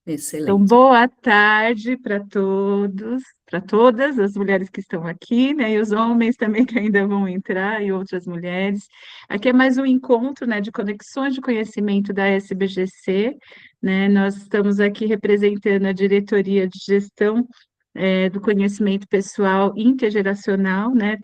Então, Excelente. boa tarde para todos, para todas as mulheres que estão aqui, né, e os homens também que ainda vão entrar, e outras mulheres. Aqui é mais um encontro, né, de conexões de conhecimento da SBGC, né, nós estamos aqui representando a diretoria de gestão do conhecimento pessoal intergeracional, né?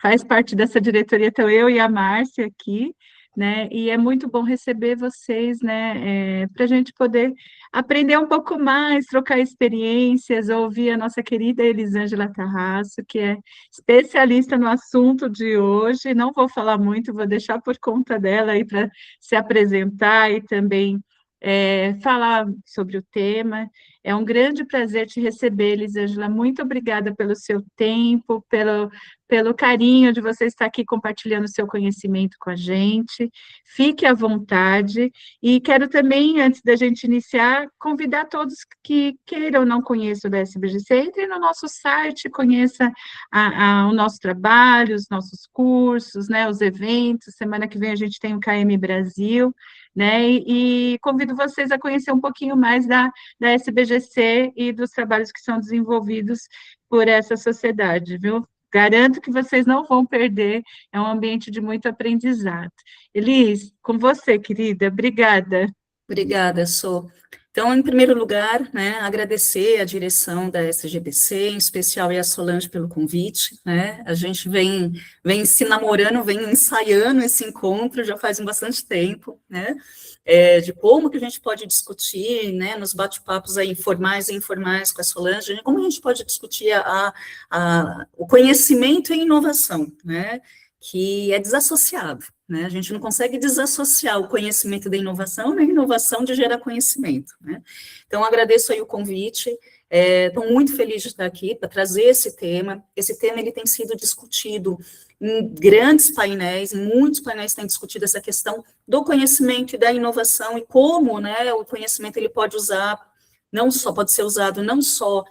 Faz parte dessa diretoria, então eu e a Márcia aqui, né? E é muito bom receber vocês, né? Para a gente poder aprender um pouco mais, trocar experiências, ouvir a nossa querida Elisângela Tarrasso, que é especialista no assunto de hoje. Não vou falar muito, vou deixar por conta dela aí para se apresentar e também falar sobre o tema. É um grande prazer te receber, Elisângela. Muito obrigada pelo seu tempo, pelo carinho de você estar aqui compartilhando o seu conhecimento com a gente. Fique à vontade. E quero também, antes da gente iniciar, convidar todos que queiram ou não conheçam o da SBGC, entre no nosso site, conheça o nosso trabalho, os nossos cursos, né, os eventos. Semana que vem a gente tem o KM Brasil, né? E convido vocês a conhecer um pouquinho mais da SBGC e dos trabalhos que são desenvolvidos por essa sociedade, viu? Garanto que vocês não vão perder, é um ambiente de muito aprendizado. Elis, com você, querida, obrigada. Obrigada, Sô. Então, em primeiro lugar, né, agradecer a direção da SGBC, em especial e a Solange pelo convite, né, a gente vem se namorando, vem ensaiando esse encontro já faz bastante tempo, né, de como que a gente pode discutir, né, nos bate-papos aí formais e informais com a Solange, como a gente pode discutir o conhecimento e inovação, né, que é desassociado, né? A gente não consegue desassociar o conhecimento da inovação, nem a inovação de gerar conhecimento, né? Então, agradeço aí o convite, estou muito feliz de estar aqui para trazer esse tema. Esse tema ele tem sido discutido em grandes painéis, em muitos painéis têm discutido essa questão do conhecimento e da inovação e como, né, o conhecimento ele pode usar, não só pode ser usado não só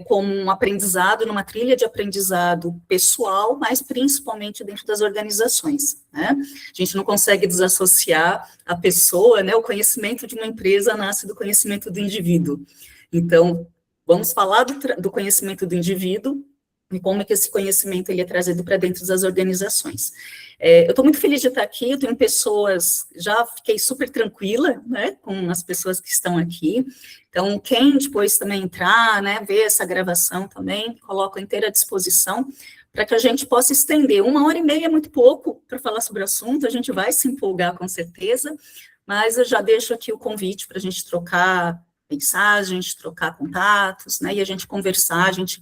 como um aprendizado, numa trilha de aprendizado pessoal, mas principalmente dentro das organizações, né? A gente não consegue desassociar a pessoa, né? O conhecimento de uma empresa nasce do conhecimento do indivíduo. Então, vamos falar do conhecimento do indivíduo e como é que esse conhecimento ele é trazido para dentro das organizações. Eu estou muito feliz de estar aqui, eu tenho pessoas, já fiquei super tranquila, né, com as pessoas que estão aqui, então, quem depois também entrar, né, ver essa gravação também, coloco inteira à disposição, para que a gente possa estender. 1 hora e meia é muito pouco para falar sobre o assunto, a gente vai se empolgar com certeza, mas eu já deixo aqui o convite para a gente trocar mensagens, trocar contatos, né, e a gente conversar, a gente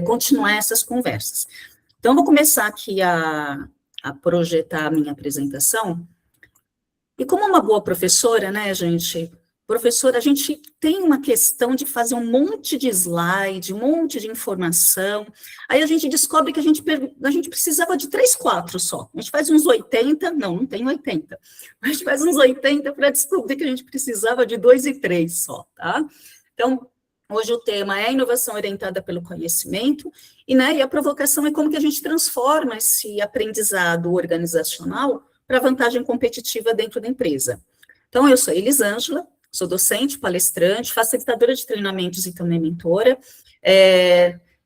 continuar essas conversas. Então, vou começar aqui a projetar a minha apresentação, e como uma boa professora, né, gente, professora, a gente tem uma questão de fazer um monte de slide, um monte de informação, aí a gente descobre que a gente precisava de 3, 4 só, a gente faz uns 80, não tem 80, a gente faz uns 80 para descobrir que a gente precisava de 2 e 3 só, tá? Então, hoje o tema é a inovação orientada pelo conhecimento, e a provocação é como que a gente transforma esse aprendizado organizacional para vantagem competitiva dentro da empresa. Então, eu sou Elisângela, sou docente, palestrante, facilitadora de treinamentos e também mentora,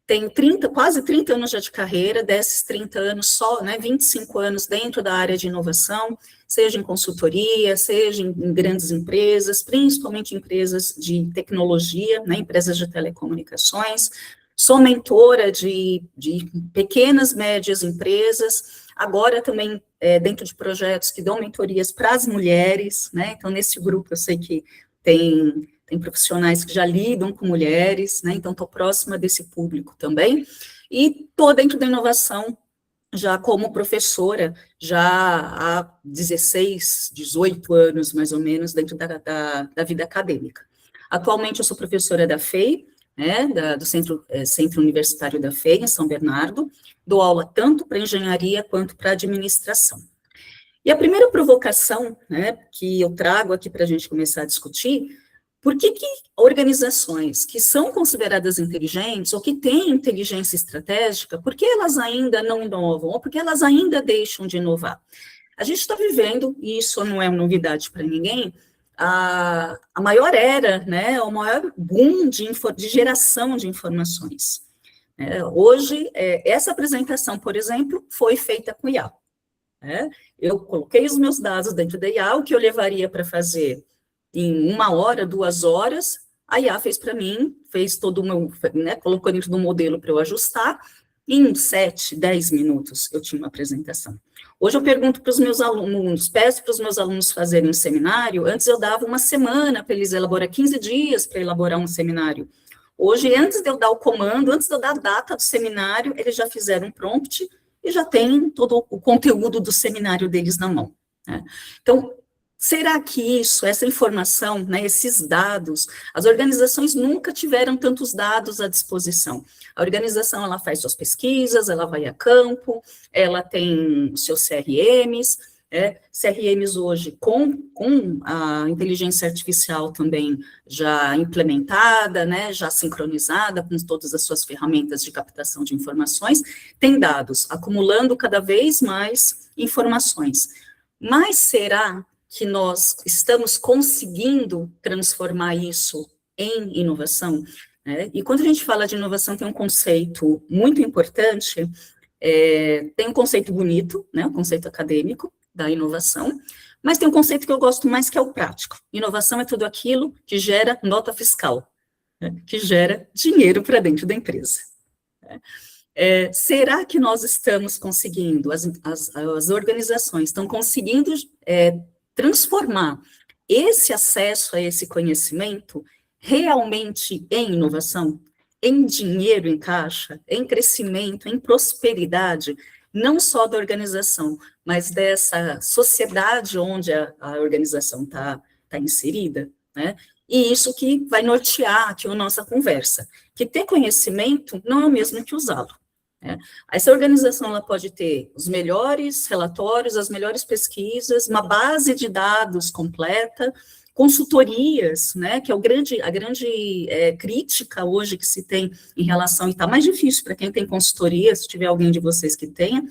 tenho quase 30 anos já de carreira, desses 30 anos só, né, 25 anos dentro da área de inovação, seja em consultoria, seja em grandes empresas, principalmente empresas de tecnologia, né, empresas de telecomunicações, sou mentora de pequenas, médias empresas, agora também dentro de projetos que dão mentorias para as mulheres, né, então nesse grupo eu sei que tem profissionais que já lidam com mulheres, né, então estou próxima desse público também, e estou dentro da inovação já como professora, já há 16, 18 anos, mais ou menos, dentro da vida acadêmica. Atualmente eu sou professora da FEI, né, do Centro Universitário da FEI, em São Bernardo, dou aula tanto para engenharia quanto para administração. E a primeira provocação, né, que eu trago aqui para a gente começar a discutir, por que organizações que são consideradas inteligentes, ou que têm inteligência estratégica, por que elas ainda não inovam, ou por que elas ainda deixam de inovar? A gente está vivendo, e isso não é novidade para ninguém, a maior era, né, o maior boom de geração de informações. Hoje, essa apresentação, por exemplo, foi feita com IA. Eu coloquei os meus dados dentro da IA, o que eu levaria para fazer em 1 hora, 2 horas, a IA fez para mim, fez todo o meu, né, colocou dentro do modelo para eu ajustar, em 7, 10 minutos eu tinha uma apresentação. Hoje eu pergunto para os meus alunos, peço para os meus alunos fazerem um seminário, antes eu dava 1 semana para eles elaborar, 15 dias para elaborar um seminário. Hoje, antes de eu dar o comando, antes de eu dar a data do seminário, eles já fizeram um prompt e já tem todo o conteúdo do seminário deles na mão. Né? Então, será que isso, essa informação, né, esses dados, as organizações nunca tiveram tantos dados à disposição. A organização, ela faz suas pesquisas, ela vai a campo, ela tem os seus CRMs, CRMs hoje com a inteligência artificial também já implementada, né, já sincronizada com todas as suas ferramentas de captação de informações, tem dados, acumulando cada vez mais informações. Mas será que nós estamos conseguindo transformar isso em inovação? E quando a gente fala de inovação, tem um conceito muito importante, tem um conceito bonito, né, um conceito acadêmico da inovação, mas tem um conceito que eu gosto mais, que é o prático. Inovação é tudo aquilo que gera nota fiscal, né, que gera dinheiro para dentro da empresa. Será que nós estamos conseguindo, as organizações estão conseguindo transformar esse acesso a esse conhecimento realmente em inovação, em dinheiro em caixa, em crescimento, em prosperidade, não só da organização, mas dessa sociedade onde a organização está inserida, né? E isso que vai nortear aqui a nossa conversa, que ter conhecimento não é o mesmo que usá-lo. Essa organização ela pode ter os melhores relatórios, as melhores pesquisas, uma base de dados completa, consultorias, né, que é a grande crítica hoje que se tem em relação, e está mais difícil para quem tem consultoria, se tiver alguém de vocês que tenha,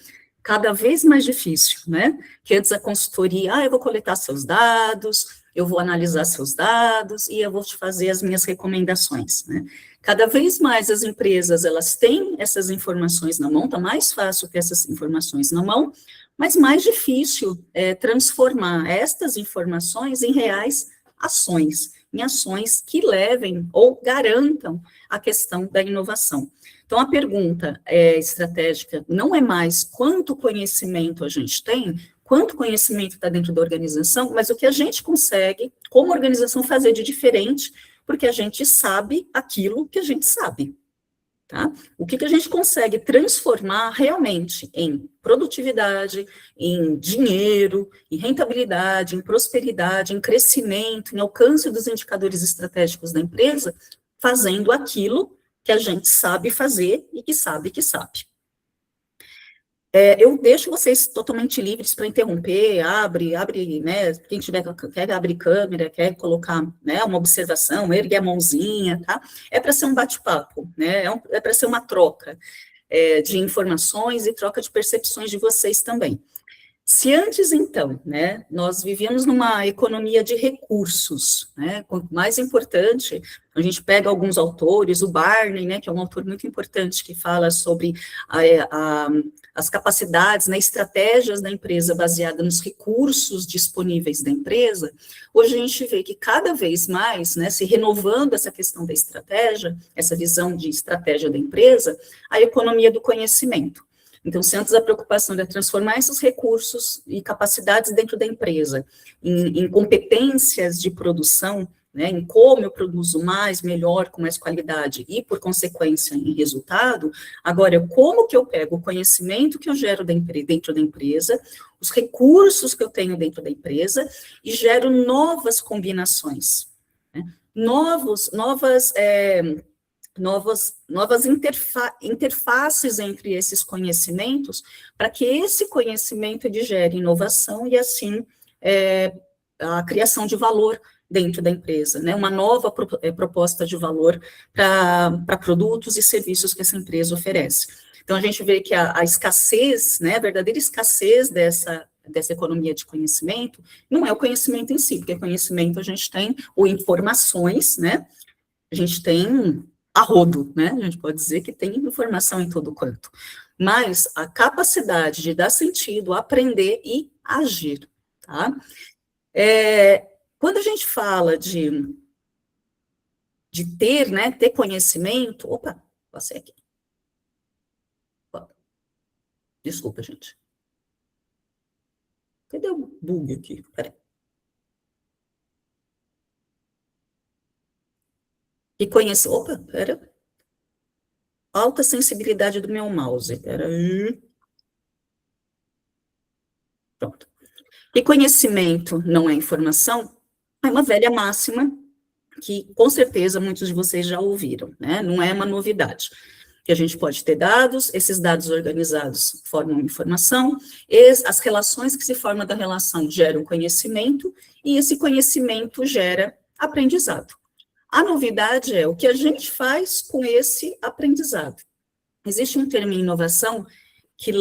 cada vez mais difícil, né, que antes a consultoria, eu vou coletar seus dados, eu vou analisar seus dados e eu vou te fazer as minhas recomendações, né. Cada vez mais as empresas, elas têm essas informações na mão, está mais fácil ter essas informações na mão, mas mais difícil transformar estas informações em reais ações, em ações que levem ou garantam a questão da inovação. Então, a pergunta estratégica não é mais quanto conhecimento a gente tem, quanto conhecimento está dentro da organização, mas o que a gente consegue, como organização, fazer de diferente, porque a gente sabe aquilo que a gente sabe. Tá? O que a gente consegue transformar realmente em produtividade, em dinheiro, em rentabilidade, em prosperidade, em crescimento, em alcance dos indicadores estratégicos da empresa, fazendo aquilo que a gente sabe fazer e que sabe que sabe. Eu deixo vocês totalmente livres para interromper, abre, né, quem quer abrir câmera, quer colocar, né, uma observação, ergue a mãozinha, tá? É para ser um bate-papo, né, é para ser uma troca de informações e troca de percepções de vocês também. Se antes, então, né, nós vivíamos numa economia de recursos, né, quanto mais importante, a gente pega alguns autores, o Barney, né, que é um autor muito importante, que fala sobre as capacidades, né, estratégias da empresa baseada nos recursos disponíveis da empresa, hoje a gente vê que cada vez mais, né, se renovando essa questão da estratégia, essa visão de estratégia da empresa, a economia do conhecimento. Então, se antes a preocupação era transformar esses recursos e capacidades dentro da empresa em competências de produção, né, em como eu produzo mais, melhor, com mais qualidade e, por consequência, em resultado, agora, como que eu pego o conhecimento que eu gero dentro da empresa, os recursos que eu tenho dentro da empresa e gero novas combinações, né, novas interfaces entre esses conhecimentos, para que esse conhecimento gere inovação e, assim, a criação de valor dentro da empresa, né? Uma nova proposta de valor para produtos e serviços que essa empresa oferece. Então, a gente vê que a escassez, né, a verdadeira escassez dessa economia de conhecimento, não é o conhecimento em si, porque conhecimento a gente tem, ou informações, né? A gente tem a rodo, né? A gente pode dizer que tem informação em todo canto. Mas a capacidade de dar sentido, aprender e agir, tá? Quando a gente fala de ter, né, ter conhecimento... Opa, passei aqui. Desculpa, gente. Cadê o bug aqui? Peraí. E conhecer... Opa, pera. Alta sensibilidade do meu mouse. Pera aí. Pronto. E conhecimento não é informação? É uma velha máxima que, com certeza, muitos de vocês já ouviram, né? Não é uma novidade. Que a gente pode ter dados, esses dados organizados formam informação, as relações que se formam da relação geram conhecimento, e esse conhecimento gera aprendizado. A novidade é o que a gente faz com esse aprendizado. Existe um termo em inovação que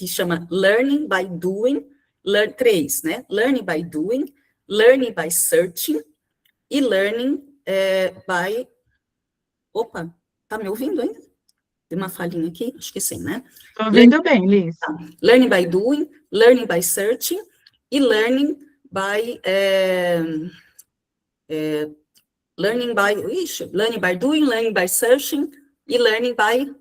chama Learning by Doing, três, né? Learning by Doing, Learning by Searching e Learning by... Opa, tá me ouvindo ainda? Tem uma falhinha aqui? Acho que sim, né? Estou ouvindo bem, Liz. Tá. Learning by Doing, Learning by Searching e Learning by... Learning by Doing, Learning by Searching e Learning by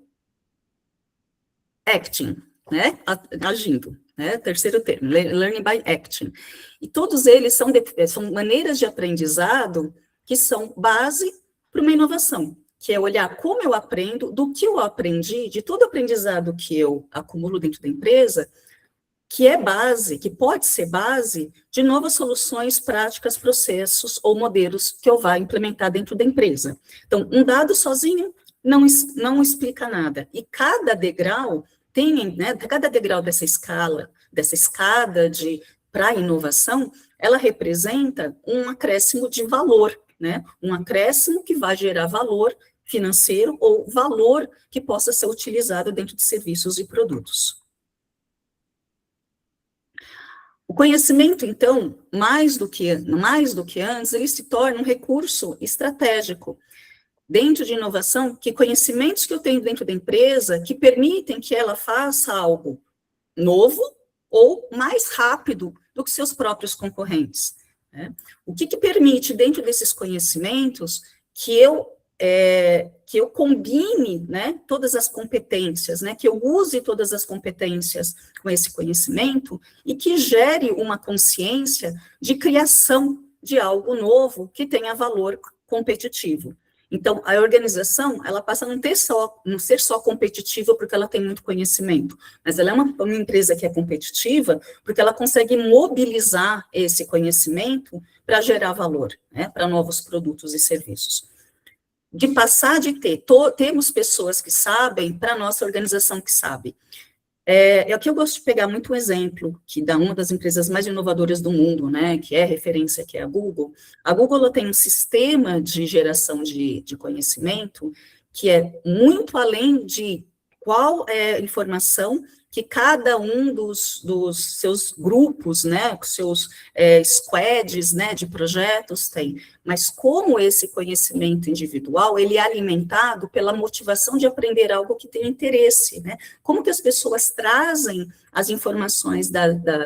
Acting, né? Agindo, né? Terceiro termo, Learning by Acting. E todos eles são maneiras de aprendizado que são base para uma inovação, que é olhar como eu aprendo, do que eu aprendi, de todo aprendizado que eu acumulo dentro da empresa, que é base, que pode ser base de novas soluções, práticas, processos ou modelos que eu vá implementar dentro da empresa. Então, um dado sozinho não explica nada. E cada degrau tem, né, cada degrau dessa escala, dessa escada para a inovação, ela representa um acréscimo de valor, né? Um acréscimo que vai gerar valor financeiro ou valor que possa ser utilizado dentro de serviços e produtos. O conhecimento, então, mais do que antes, ele se torna um recurso estratégico dentro de inovação, que conhecimentos que eu tenho dentro da empresa que permitem que ela faça algo novo ou mais rápido do que seus próprios concorrentes, né? O que permite, dentro desses conhecimentos, que eu combine, né, todas as competências, né, que eu use todas as competências com esse conhecimento e que gere uma consciência de criação de algo novo que tenha valor competitivo. Então, a organização, ela passa a não ser só competitiva porque ela tem muito conhecimento, mas ela é uma empresa que é competitiva porque ela consegue mobilizar esse conhecimento para gerar valor, né, para novos produtos e serviços. De passar de temos pessoas que sabem para a nossa organização que sabe. Aqui eu gosto de pegar muito um exemplo que dá uma das empresas mais inovadoras do mundo, né, que é referência, que é a Google. A Google ela tem um sistema de geração de conhecimento que é muito além de qual é a informação que cada um dos seus grupos, né, seus squads, né, de projetos tem, mas como esse conhecimento individual, ele é alimentado pela motivação de aprender algo que tem interesse, né, como que as pessoas trazem as informações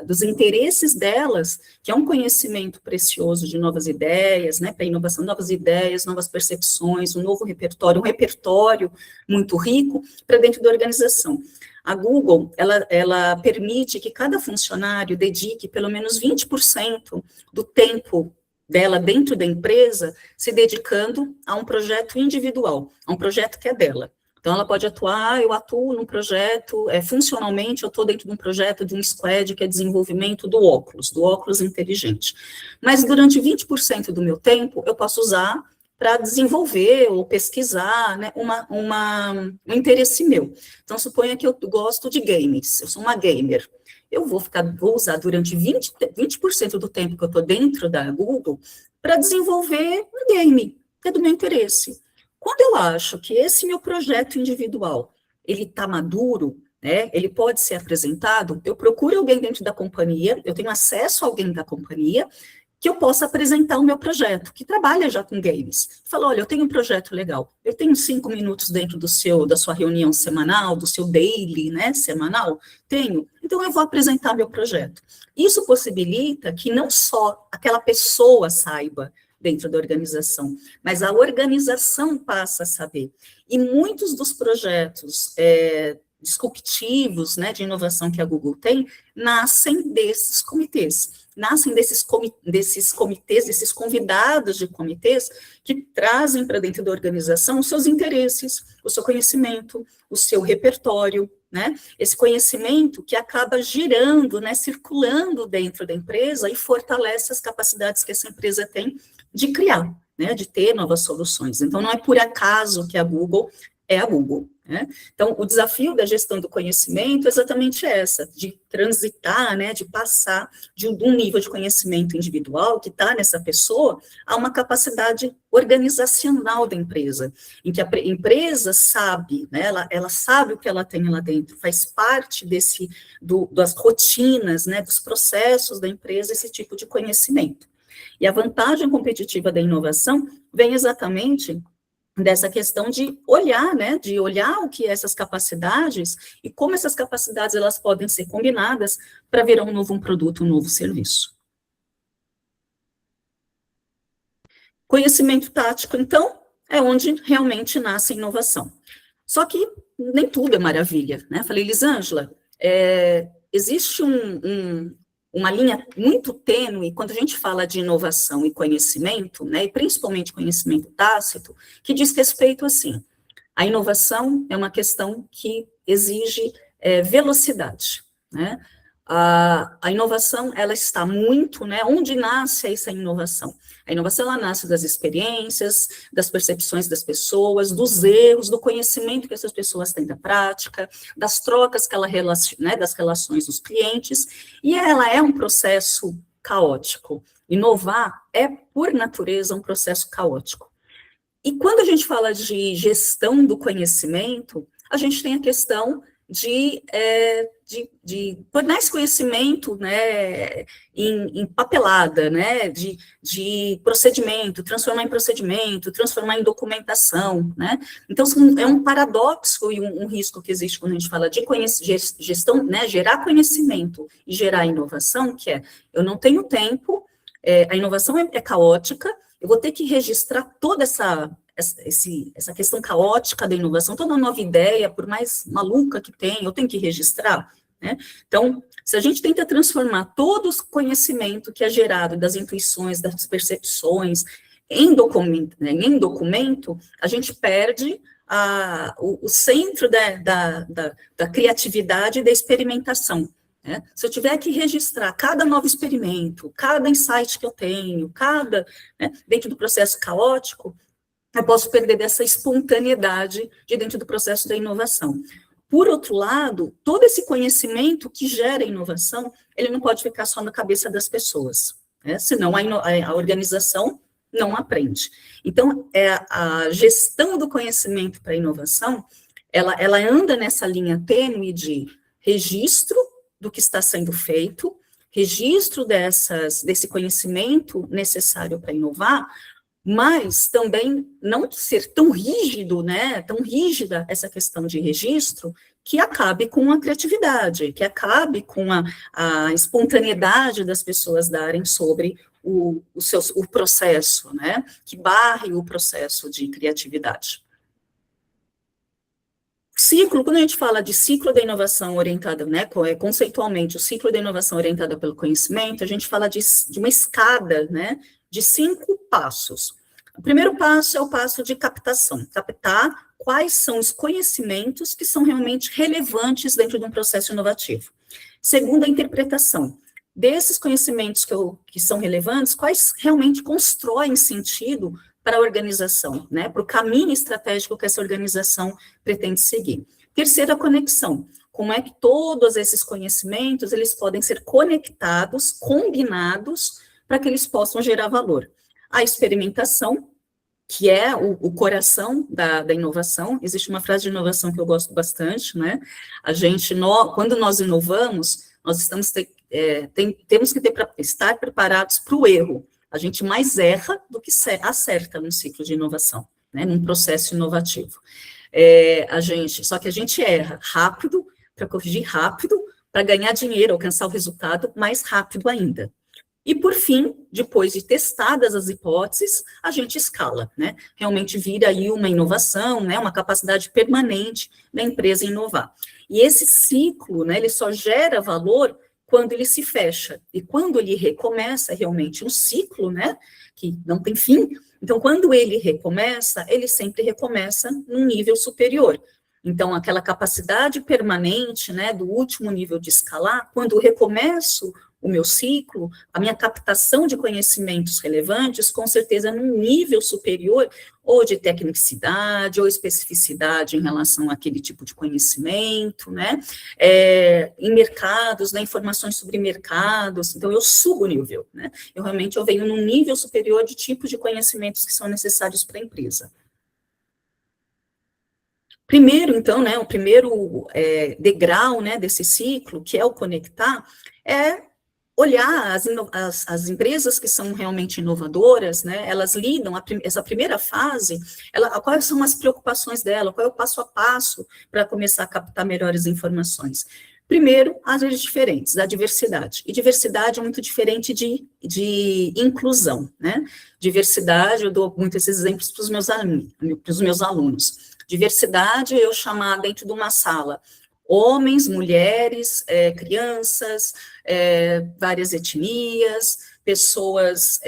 dos interesses delas, que é um conhecimento precioso de novas ideias, né, para inovação, novas ideias, novas percepções, um novo repertório, um repertório muito rico para dentro da organização. A Google, ela permite que cada funcionário dedique pelo menos 20% do tempo dela dentro da empresa se dedicando a um projeto individual, a um projeto que é dela. Então, ela pode atuar, eu atuo num projeto, funcionalmente, eu estou dentro de um projeto de um squad que é desenvolvimento do óculos inteligente. Mas durante 20% do meu tempo, eu posso usar para desenvolver ou pesquisar, né, um interesse meu. Então, suponha que eu gosto de games, eu sou uma gamer. Eu vou usar durante 20% do tempo que eu estou dentro da Google para desenvolver um game, que é do meu interesse. Quando eu acho que esse meu projeto individual, ele está maduro, né, ele pode ser apresentado, eu procuro alguém dentro da companhia, eu tenho acesso a alguém da companhia, que eu possa apresentar o meu projeto, que trabalha já com games. Fala, olha, eu tenho um projeto legal, eu tenho 5 minutos dentro da sua reunião semanal, do seu daily, né, semanal, tenho, então eu vou apresentar meu projeto. Isso possibilita que não só aquela pessoa saiba dentro da organização, mas a organização passa a saber. E muitos dos projetos disruptivos, né, de inovação que a Google tem, nascem desses comitês. Nascem desses comitês, desses convidados de comitês, que trazem para dentro da organização os seus interesses, o seu conhecimento, o seu repertório, né? Esse conhecimento que acaba girando, né, circulando dentro da empresa e fortalece as capacidades que essa empresa tem de criar, né, de ter novas soluções. Então, não é por acaso que a Google é a Google, né? Então, o desafio da gestão do conhecimento é exatamente essa, de transitar, né, de passar de um nível de conhecimento individual que está nessa pessoa a uma capacidade organizacional da empresa, em que a empresa sabe, né, ela sabe o que ela tem lá dentro, faz parte das rotinas, né, dos processos da empresa, esse tipo de conhecimento. E a vantagem competitiva da inovação vem exatamente dessa questão de olhar, né, de olhar o que essas capacidades e como essas capacidades elas podem ser combinadas para virar um produto, um novo serviço. Conhecimento tático, então, é onde realmente nasce a inovação. Só que nem tudo é maravilha, né? Falei, Elisângela, existe uma linha muito tênue, quando a gente fala de inovação e conhecimento, né, e principalmente conhecimento tácito, que diz respeito, assim, a inovação é uma questão que exige velocidade, né? A inovação, ela está muito, né, onde nasce essa inovação? A inovação, ela nasce das experiências, das percepções das pessoas, dos erros, do conhecimento que essas pessoas têm da prática, das trocas que ela relaciona, né, das relações dos clientes, e ela é um processo caótico. Inovar é, por natureza, um processo caótico. E quando a gente fala de gestão do conhecimento, a gente tem a questão de tornar esse conhecimento, né, em papelada, né, de procedimento, transformar em procedimento, transformar em documentação, né, então é um paradoxo e um risco que existe quando a gente fala de gestão, né, gerar conhecimento e gerar inovação, que eu não tenho tempo, a inovação é caótica, eu vou ter que registrar toda essa questão caótica da inovação, toda nova ideia, por mais maluca que tenha, eu tenho que registrar, né? Então, se a gente tenta transformar todo o conhecimento que é gerado das intuições, das percepções, em documento, a gente perde o centro da criatividade e da experimentação, né? Se eu tiver que registrar cada novo experimento, cada insight que eu tenho, né, dentro do processo caótico, eu posso perder dessa espontaneidade de dentro do processo da inovação. Por outro lado, todo esse conhecimento que gera inovação, ele não pode ficar só na cabeça das pessoas, né? Senão a organização não aprende. Então, a gestão do conhecimento para a inovação, ela anda nessa linha tênue de registro do que está sendo feito, registro desse conhecimento necessário para inovar, mas também não ser tão rígido, né, tão rígida essa questão de registro, que acabe com a criatividade, que acabe com a espontaneidade das pessoas darem sobre o processo, né, que barre o processo de criatividade. Ciclo, quando a gente fala de ciclo da inovação orientada, né, conceitualmente, o ciclo da inovação orientada pelo conhecimento, a gente fala de uma escada, né, de 5 passos. O primeiro passo é o passo de captação, captar quais são os conhecimentos que são realmente relevantes dentro de um processo inovativo. Segundo, a interpretação. Desses conhecimentos que são relevantes, quais realmente constroem sentido para a organização, né, para o caminho estratégico que essa organização pretende seguir. Terceira, conexão. Como é que todos esses conhecimentos, eles podem ser conectados, combinados, para que eles possam gerar valor. A experimentação, que é o coração da inovação. Existe uma frase de inovação que eu gosto bastante, né? Quando nós inovamos, nós temos que estar preparados para o erro. A gente mais erra do que acerta num ciclo de inovação, né? Num processo inovativo. Só que a gente erra rápido, para corrigir rápido, para ganhar dinheiro, alcançar o resultado mais rápido ainda. E, por fim, depois de testadas as hipóteses, a gente escala, né? Realmente vira aí uma inovação, né? Uma capacidade permanente da empresa inovar. E esse ciclo, né? Ele só gera valor quando ele se fecha. E quando ele recomeça, é realmente um ciclo, né? Que não tem fim. Então, quando ele recomeça, ele sempre recomeça num nível superior. Então, aquela capacidade permanente, né? Do último nível de escalar, quando eu recomeço o meu ciclo, a minha captação de conhecimentos relevantes, com certeza num nível superior, ou de tecnicidade, ou especificidade em relação àquele tipo de conhecimento, né? Em mercados, né? Informações sobre mercados, então eu subo o nível, né? Eu venho num nível superior de tipos de conhecimentos que são necessários para a empresa. Primeiro, então, né, o primeiro degrau, né, desse ciclo, que é o conectar, é olhar as empresas que são realmente inovadoras, né, elas lidam, essa primeira fase, quais são as preocupações dela, qual é o passo a passo para começar a captar melhores informações. Primeiro, as áreas diferentes, a diversidade. E diversidade é muito diferente de inclusão, né? Diversidade, eu dou muito esses exemplos para os meus alunos. Diversidade é eu chamar dentro de uma sala homens, mulheres, crianças, várias etnias, pessoas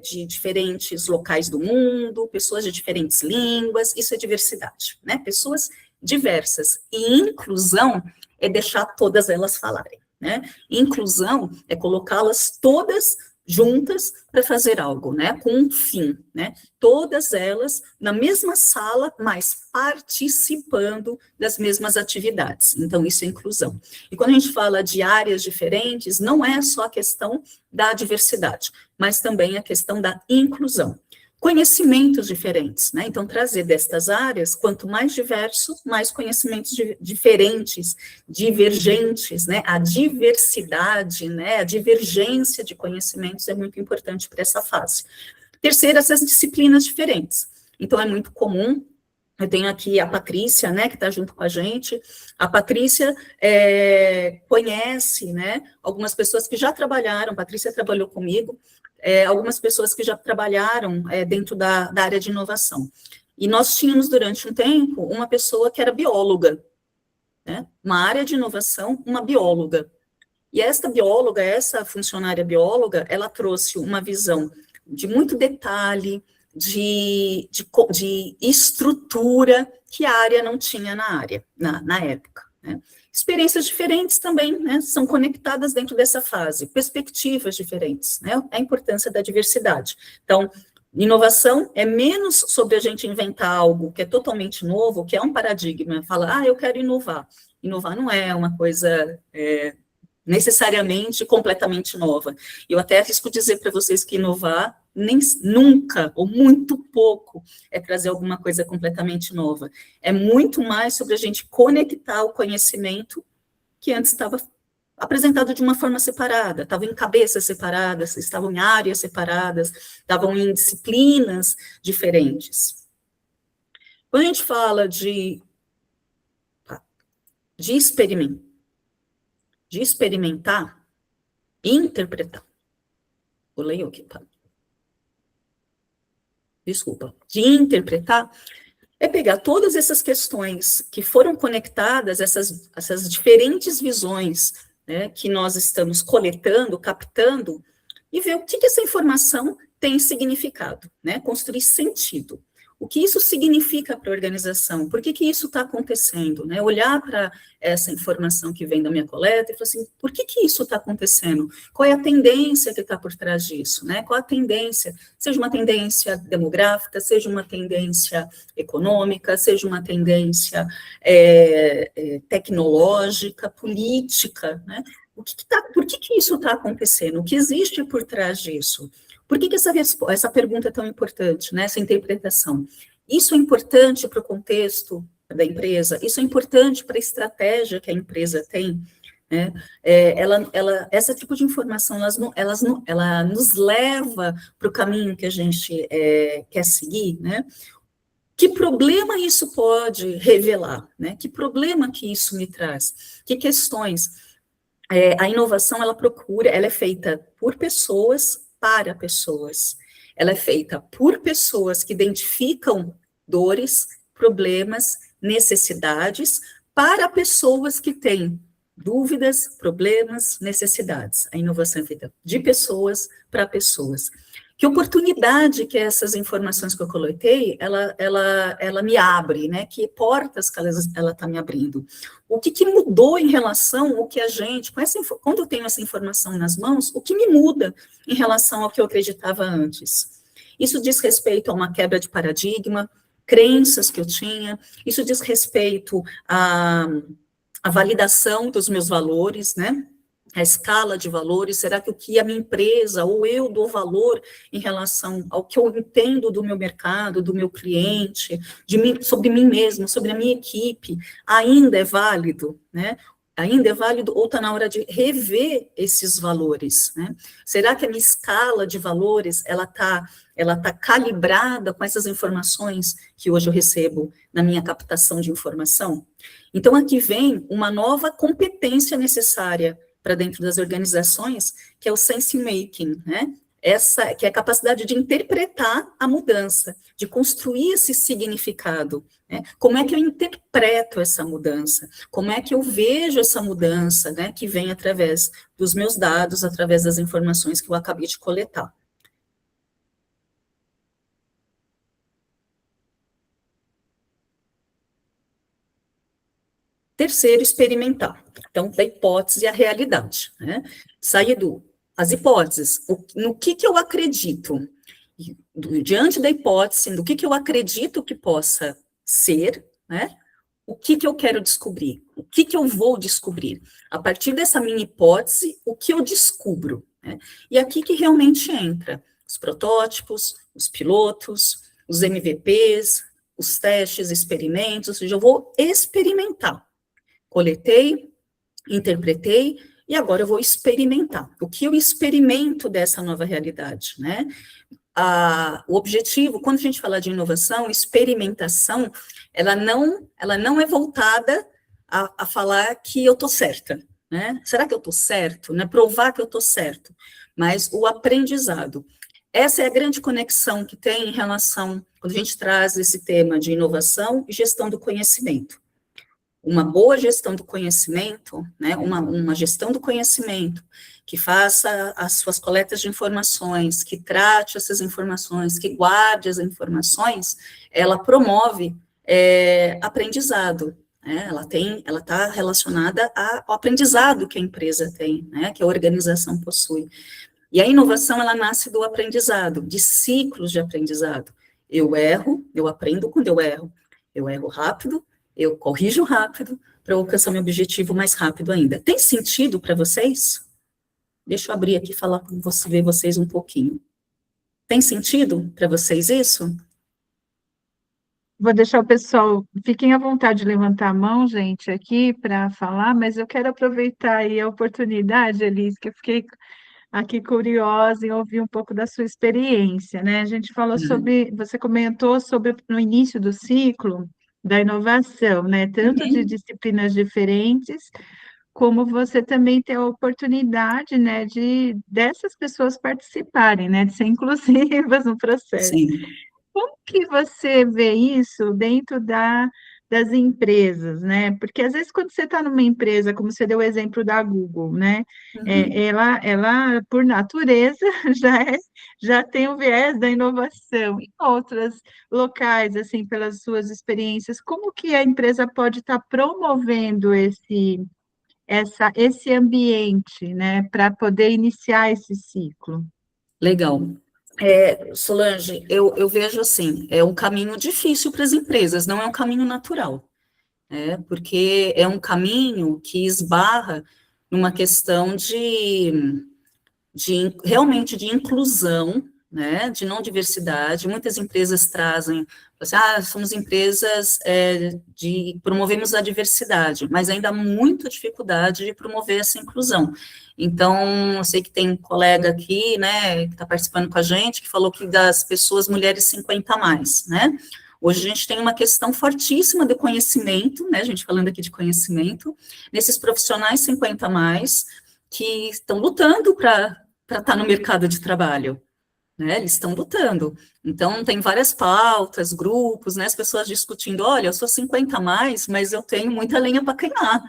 de diferentes locais do mundo, pessoas de diferentes línguas, isso é diversidade, né? Pessoas diversas. E inclusão é deixar todas elas falarem, né? Inclusão é colocá-las todas juntas para fazer algo, né, com um fim, né, todas elas na mesma sala, mas participando das mesmas atividades, então isso é inclusão. E quando a gente fala de áreas diferentes, não é só a questão da diversidade, mas também a questão da inclusão. Conhecimentos diferentes, né? Então, trazer destas áreas, quanto mais diverso, mais conhecimentos diferentes, divergentes, né? A diversidade, né? A divergência de conhecimentos é muito importante para essa fase. Terceiro, essas disciplinas diferentes. Então, é muito comum, eu tenho aqui a Patrícia, né, que está junto com a gente. A Patrícia conhece, né, algumas pessoas que já trabalharam, a Patrícia trabalhou comigo, algumas pessoas que já trabalharam dentro da área de inovação. E nós tínhamos, durante um tempo, uma pessoa que era bióloga, né, uma área de inovação, uma bióloga. E essa funcionária bióloga, ela trouxe uma visão de muito detalhe, de estrutura que a área não tinha na época, né? Experiências diferentes também, né, são conectadas dentro dessa fase, perspectivas diferentes, né, a importância da diversidade. Então, inovação é menos sobre a gente inventar algo que é totalmente novo, que é um paradigma, fala, eu quero inovar. Inovar não é uma coisa necessariamente completamente nova. Eu até arrisco dizer para vocês que inovar nunca, ou muito pouco, é trazer alguma coisa completamente nova. É muito mais sobre a gente conectar o conhecimento que antes estava apresentado de uma forma separada, estavam em cabeças separadas, estavam em áreas separadas, estavam em disciplinas diferentes. Quando a gente fala de experimentar e interpretar. Vou ler aqui, tá? Desculpa. De interpretar é pegar todas essas questões que foram conectadas, essas diferentes visões, né, que nós estamos coletando, captando, e ver o que essa informação tem significado, né? Construir sentido. O que isso significa para a organização? Por que isso está acontecendo? Né? Olhar para essa informação que vem da minha coleta e falar assim, por que isso está acontecendo? Qual é a tendência que está por trás disso? Né? Qual a tendência? Seja uma tendência demográfica, seja uma tendência econômica, seja uma tendência tecnológica, política, né? Por que isso está acontecendo? O que existe por trás disso? Por que essa pergunta é tão importante, né? Essa interpretação? Isso é importante para o contexto da empresa, isso é importante para a estratégia que a empresa tem, né? Esse tipo de informação, ela nos leva para o caminho que a gente quer seguir, né? Que problema isso pode revelar, né? Que problema que isso me traz? Que questões? A inovação, ela é feita por pessoas, para pessoas. Ela é feita por pessoas que identificam dores, problemas, necessidades, para pessoas que têm dúvidas, problemas, necessidades. A inovação é feita de pessoas para pessoas. Que oportunidade que essas informações que eu coletei, ela me abre, né? Que portas que ela está me abrindo. O que mudou em relação ao que a gente, quando eu tenho essa informação nas mãos, o que me muda em relação ao que eu acreditava antes? Isso diz respeito a uma quebra de paradigma, crenças que eu tinha, isso diz respeito à validação dos meus valores, né? A escala de valores, será que o que a minha empresa ou eu dou valor em relação ao que eu entendo do meu mercado, do meu cliente, sobre mim mesmo, sobre a minha equipe, ainda é válido, né? Ainda é válido ou está na hora de rever esses valores, né? Será que a minha escala de valores, ela tá calibrada com essas informações que hoje eu recebo na minha captação de informação? Então, aqui vem uma nova competência necessária para dentro das organizações, que é o sense making, né? Essa que é a capacidade de interpretar a mudança, de construir esse significado, né? Como é que eu interpreto essa mudança? Como é que eu vejo essa mudança, né? Que vem através dos meus dados, através das informações que eu acabei de coletar. Terceiro, experimentar. Então, da hipótese à realidade, né? Sair as hipóteses, no que eu acredito, diante da hipótese, do que eu acredito que possa ser, né? O que eu quero descobrir? O que eu vou descobrir? A partir dessa minha hipótese, o que eu descubro, né? E aqui que realmente entra os protótipos, os pilotos, os MVPs, os testes, experimentos, ou seja, eu vou experimentar. Coletei, interpretei, e agora eu vou experimentar. O que eu experimento dessa nova realidade, né? O objetivo, quando a gente fala de inovação, experimentação, ela não é voltada a falar que eu estou certa, né? Será que eu estou certo? Não é provar que eu estou certo, mas o aprendizado. Essa é a grande conexão que tem em relação, quando a gente traz esse tema de inovação e gestão do conhecimento. Uma boa gestão do conhecimento, né, uma gestão do conhecimento, que faça as suas coletas de informações, que trate essas informações, que guarde as informações, ela promove aprendizado, né, ela está relacionada ao aprendizado que a empresa tem, né, que a organização possui. E a inovação, ela nasce do aprendizado, de ciclos de aprendizado. Eu erro, eu aprendo quando eu erro rápido, eu corrijo rápido para alcançar meu objetivo mais rápido ainda. Tem sentido para vocês? Deixa eu abrir aqui e falar com vocês um pouquinho. Tem sentido para vocês isso? Vou deixar o pessoal, fiquem à vontade de levantar a mão, gente, aqui para falar, mas eu quero aproveitar aí a oportunidade, Elis, que eu fiquei aqui curiosa em ouvir um pouco da sua experiência, né? A gente falou sobre, você comentou sobre no início do ciclo da inovação, né? Tanto de Uhum. disciplinas diferentes, como você também tem a oportunidade, né, de dessas pessoas participarem, né, de ser inclusivas no processo. Sim. Como que você vê isso dentro das empresas, né? Porque às vezes quando você está numa empresa, como você deu o exemplo da Google, né? Uhum. Ela, por natureza, já tem o viés da inovação. Em outros locais, assim, pelas suas experiências, como que a empresa pode estar promovendo esse ambiente, né, para poder iniciar esse ciclo? Legal. Solange, eu vejo assim, é um caminho difícil para as empresas, não é um caminho natural, né? Porque é um caminho que esbarra numa questão realmente de inclusão, né, de não diversidade. Muitas empresas trazem, assim, somos empresas promovemos a diversidade, mas ainda há muita dificuldade de promover essa inclusão. Então, eu sei que tem um colega aqui, né, que está participando com a gente, que falou que das pessoas mulheres 50 a mais, né. Hoje a gente tem uma questão fortíssima de conhecimento, né, a gente falando aqui de conhecimento, nesses profissionais 50 a mais, que estão lutando para estar no mercado de trabalho, né, eles estão lutando. Então, tem várias pautas, grupos, né, as pessoas discutindo, olha, eu sou 50 a mais, mas eu tenho muita lenha para queimar.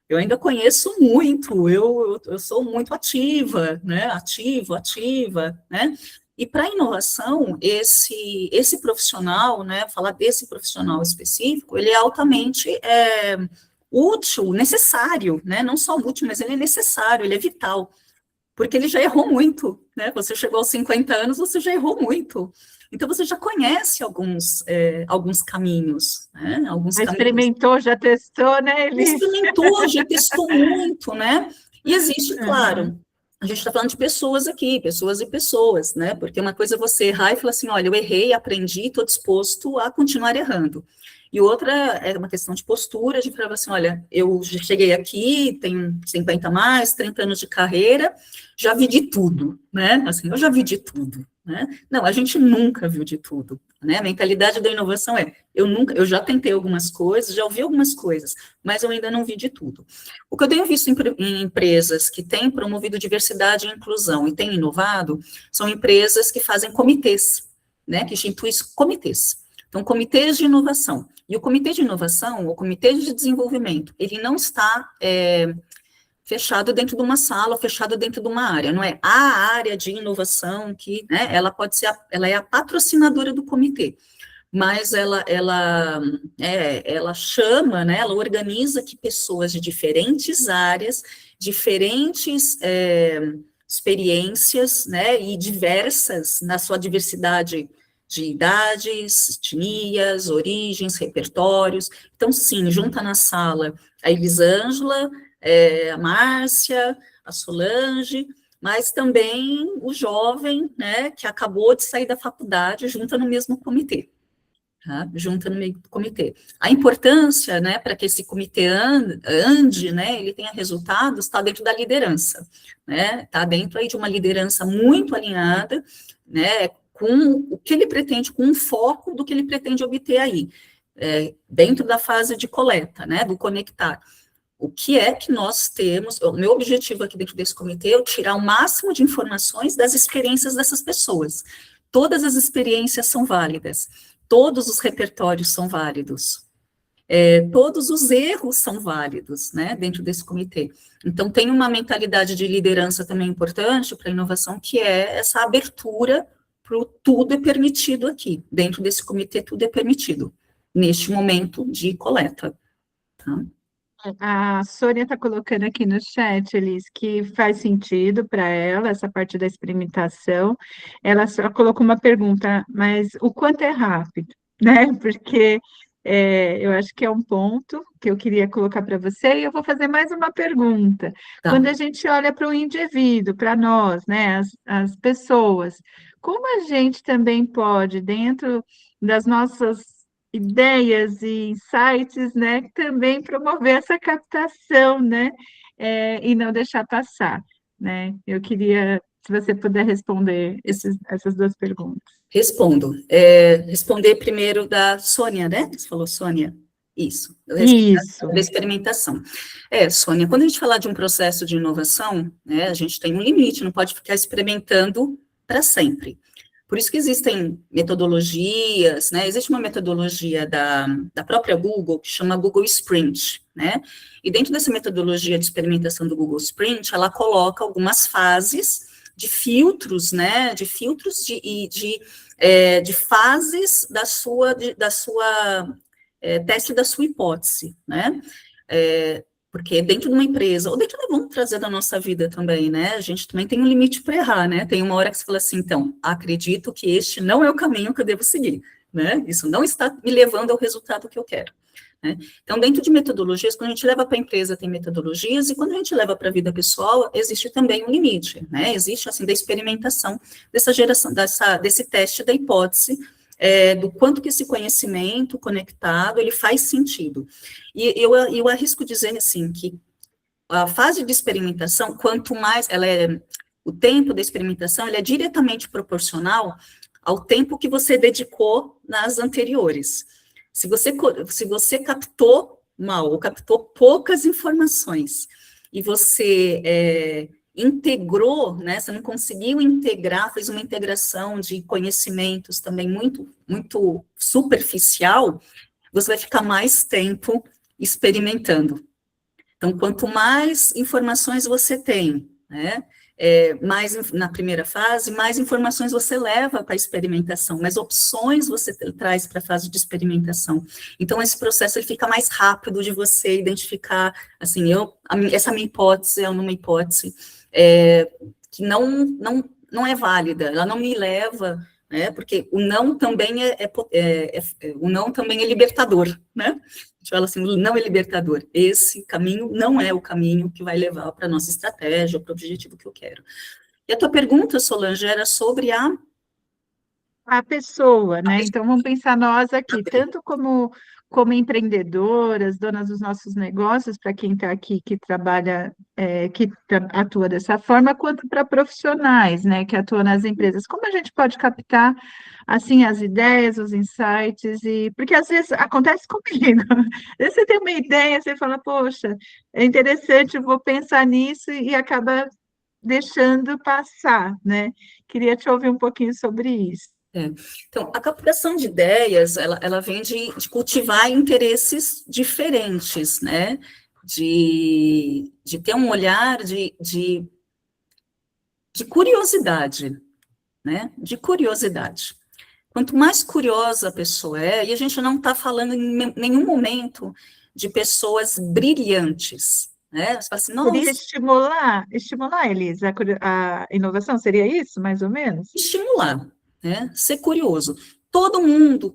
Eu ainda conheço muito, eu sou muito ativa, né, ativa, né, e para a inovação, esse profissional, né, falar desse profissional específico, ele é altamente útil, necessário, né, não só útil, mas ele é necessário, ele é vital, porque ele já errou muito, né? Você chegou aos 50 anos, você já errou muito. Então, você já conhece alguns caminhos, né? Alguns Já caminhos. experimentou, já testou, né, Elis? Experimentou, já testou muito, né? E existe, claro, a gente está falando de pessoas aqui, pessoas e pessoas, né? Porque uma coisa é você errar e falar assim, olha, eu errei, aprendi, estou disposto a continuar errando. E outra é uma questão de postura, de falar assim, olha, eu já cheguei aqui, tenho 50 a mais, 30 anos de carreira, já vi de tudo, né? Assim, eu já vi de tudo, né? Não, a gente nunca viu de tudo, né? A mentalidade da inovação eu já tentei algumas coisas, já ouvi algumas coisas, mas eu ainda não vi de tudo. O que eu tenho visto em empresas que têm promovido diversidade e inclusão e têm inovado, são empresas que fazem comitês, né? Que instituem comitês. Então, comitês de inovação. E o comitê de inovação, o comitê de desenvolvimento, ele não está fechado dentro de uma sala, fechado dentro de uma área, não é a área de inovação que, né, ela pode ser, ela é a patrocinadora do comitê, mas ela chama, né, ela organiza que pessoas de diferentes áreas, diferentes experiências, né, e diversas na sua diversidade de idades, etnias, origens, repertórios. Então, sim, junta na sala a Elisângela, a Márcia, a Solange, mas também o jovem, né, que acabou de sair da faculdade, junta no mesmo comitê. Tá? Junta no meio do comitê. A importância, né, para que esse comitê ande, né, ele tenha resultados, está dentro da liderança, né, está dentro aí de uma liderança muito alinhada, né, com o que ele pretende, com um foco do que ele pretende obter aí, dentro da fase de coleta, né, do conectar. O que é que nós temos, o meu objetivo aqui dentro desse comitê é tirar o máximo de informações das experiências dessas pessoas. Todas as experiências são válidas, todos os repertórios são válidos, todos os erros são válidos, né, dentro desse comitê. Então, tem uma mentalidade de liderança também importante para a inovação, que é essa abertura para o tudo é permitido aqui. Dentro desse comitê, tudo é permitido, neste momento de coleta. Tá? A Sônia está colocando aqui no chat, Elis, que faz sentido para ela, essa parte da experimentação. Ela só colocou uma pergunta, mas o quanto é rápido, né? Porque eu acho que é um ponto que eu queria colocar para você, e eu vou fazer mais uma pergunta. Tá. Quando a gente olha para o indivíduo, para nós, né, as pessoas, como a gente também pode, dentro das nossas ideias e insights, né, também promover essa captação, né, e não deixar passar, né? Eu queria, se você puder responder essas duas perguntas. Respondo. Responder primeiro da Sônia, né? Você falou Sônia? Isso. Isso. Da experimentação. Sônia, quando a gente falar de um processo de inovação, né, a gente tem um limite, não pode ficar experimentando para sempre. Por isso que existem metodologias, né? Existe uma metodologia da própria Google, que chama Google Sprint, né? E dentro dessa metodologia de experimentação do Google Sprint, ela coloca algumas fases de filtros, né? De filtros de fases da sua teste da sua hipótese, né? Porque dentro de uma empresa, ou vamos trazer da nossa vida também, né? A gente também tem um limite para errar, né? Tem uma hora que você fala assim, então, acredito que este não é o caminho que eu devo seguir, né? Isso não está me levando ao resultado que eu quero. né? Então, dentro de metodologias, quando a gente leva para a empresa, tem metodologias, e quando a gente leva para a vida pessoal, existe também um limite, né? Existe, assim, da experimentação dessa geração, desse teste da hipótese, do quanto que esse conhecimento conectado, ele faz sentido. E eu arrisco dizer, assim, que a fase de experimentação, quanto mais o tempo da experimentação, ele é diretamente proporcional ao tempo que você dedicou nas anteriores. Se você captou mal, ou captou poucas informações, e você integrou, né, você não conseguiu integrar, fez uma integração de conhecimentos também muito, muito superficial, você vai ficar mais tempo experimentando. Então, quanto mais informações você tem, né, mais na primeira fase, mais informações você leva para a experimentação, mais opções você traz para a fase de experimentação. Então, esse processo ele fica mais rápido de você identificar, assim, essa minha hipótese é uma hipótese que não é válida, ela não me leva, né, porque o não também o não também é libertador, né? A gente fala assim, o não é libertador. Esse caminho não é o caminho que vai levar para a nossa estratégia, para o objetivo que eu quero. E a tua pergunta, Solange, era sobre A pessoa, né? Então vamos pensar nós aqui, tanto como empreendedoras, donas dos nossos negócios, para quem está aqui que trabalha, atua dessa forma, quanto para profissionais, né, que atuam nas empresas. Como a gente pode captar assim as ideias, os insights, e porque às vezes acontece comigo. Às vezes você tem uma ideia, você fala, poxa, é interessante, eu vou pensar nisso e acaba deixando passar, né? Queria te ouvir um pouquinho sobre isso. Então, a captação de ideias, ela vem de cultivar interesses diferentes, né? De ter um olhar de curiosidade, né? De curiosidade. Quanto mais curiosa a pessoa e a gente não está falando em nenhum momento de pessoas brilhantes, né? Você fala assim, Seria nossa, estimular, Elisa, a inovação, seria isso, mais ou menos? estimular, né? Ser curioso. Todo mundo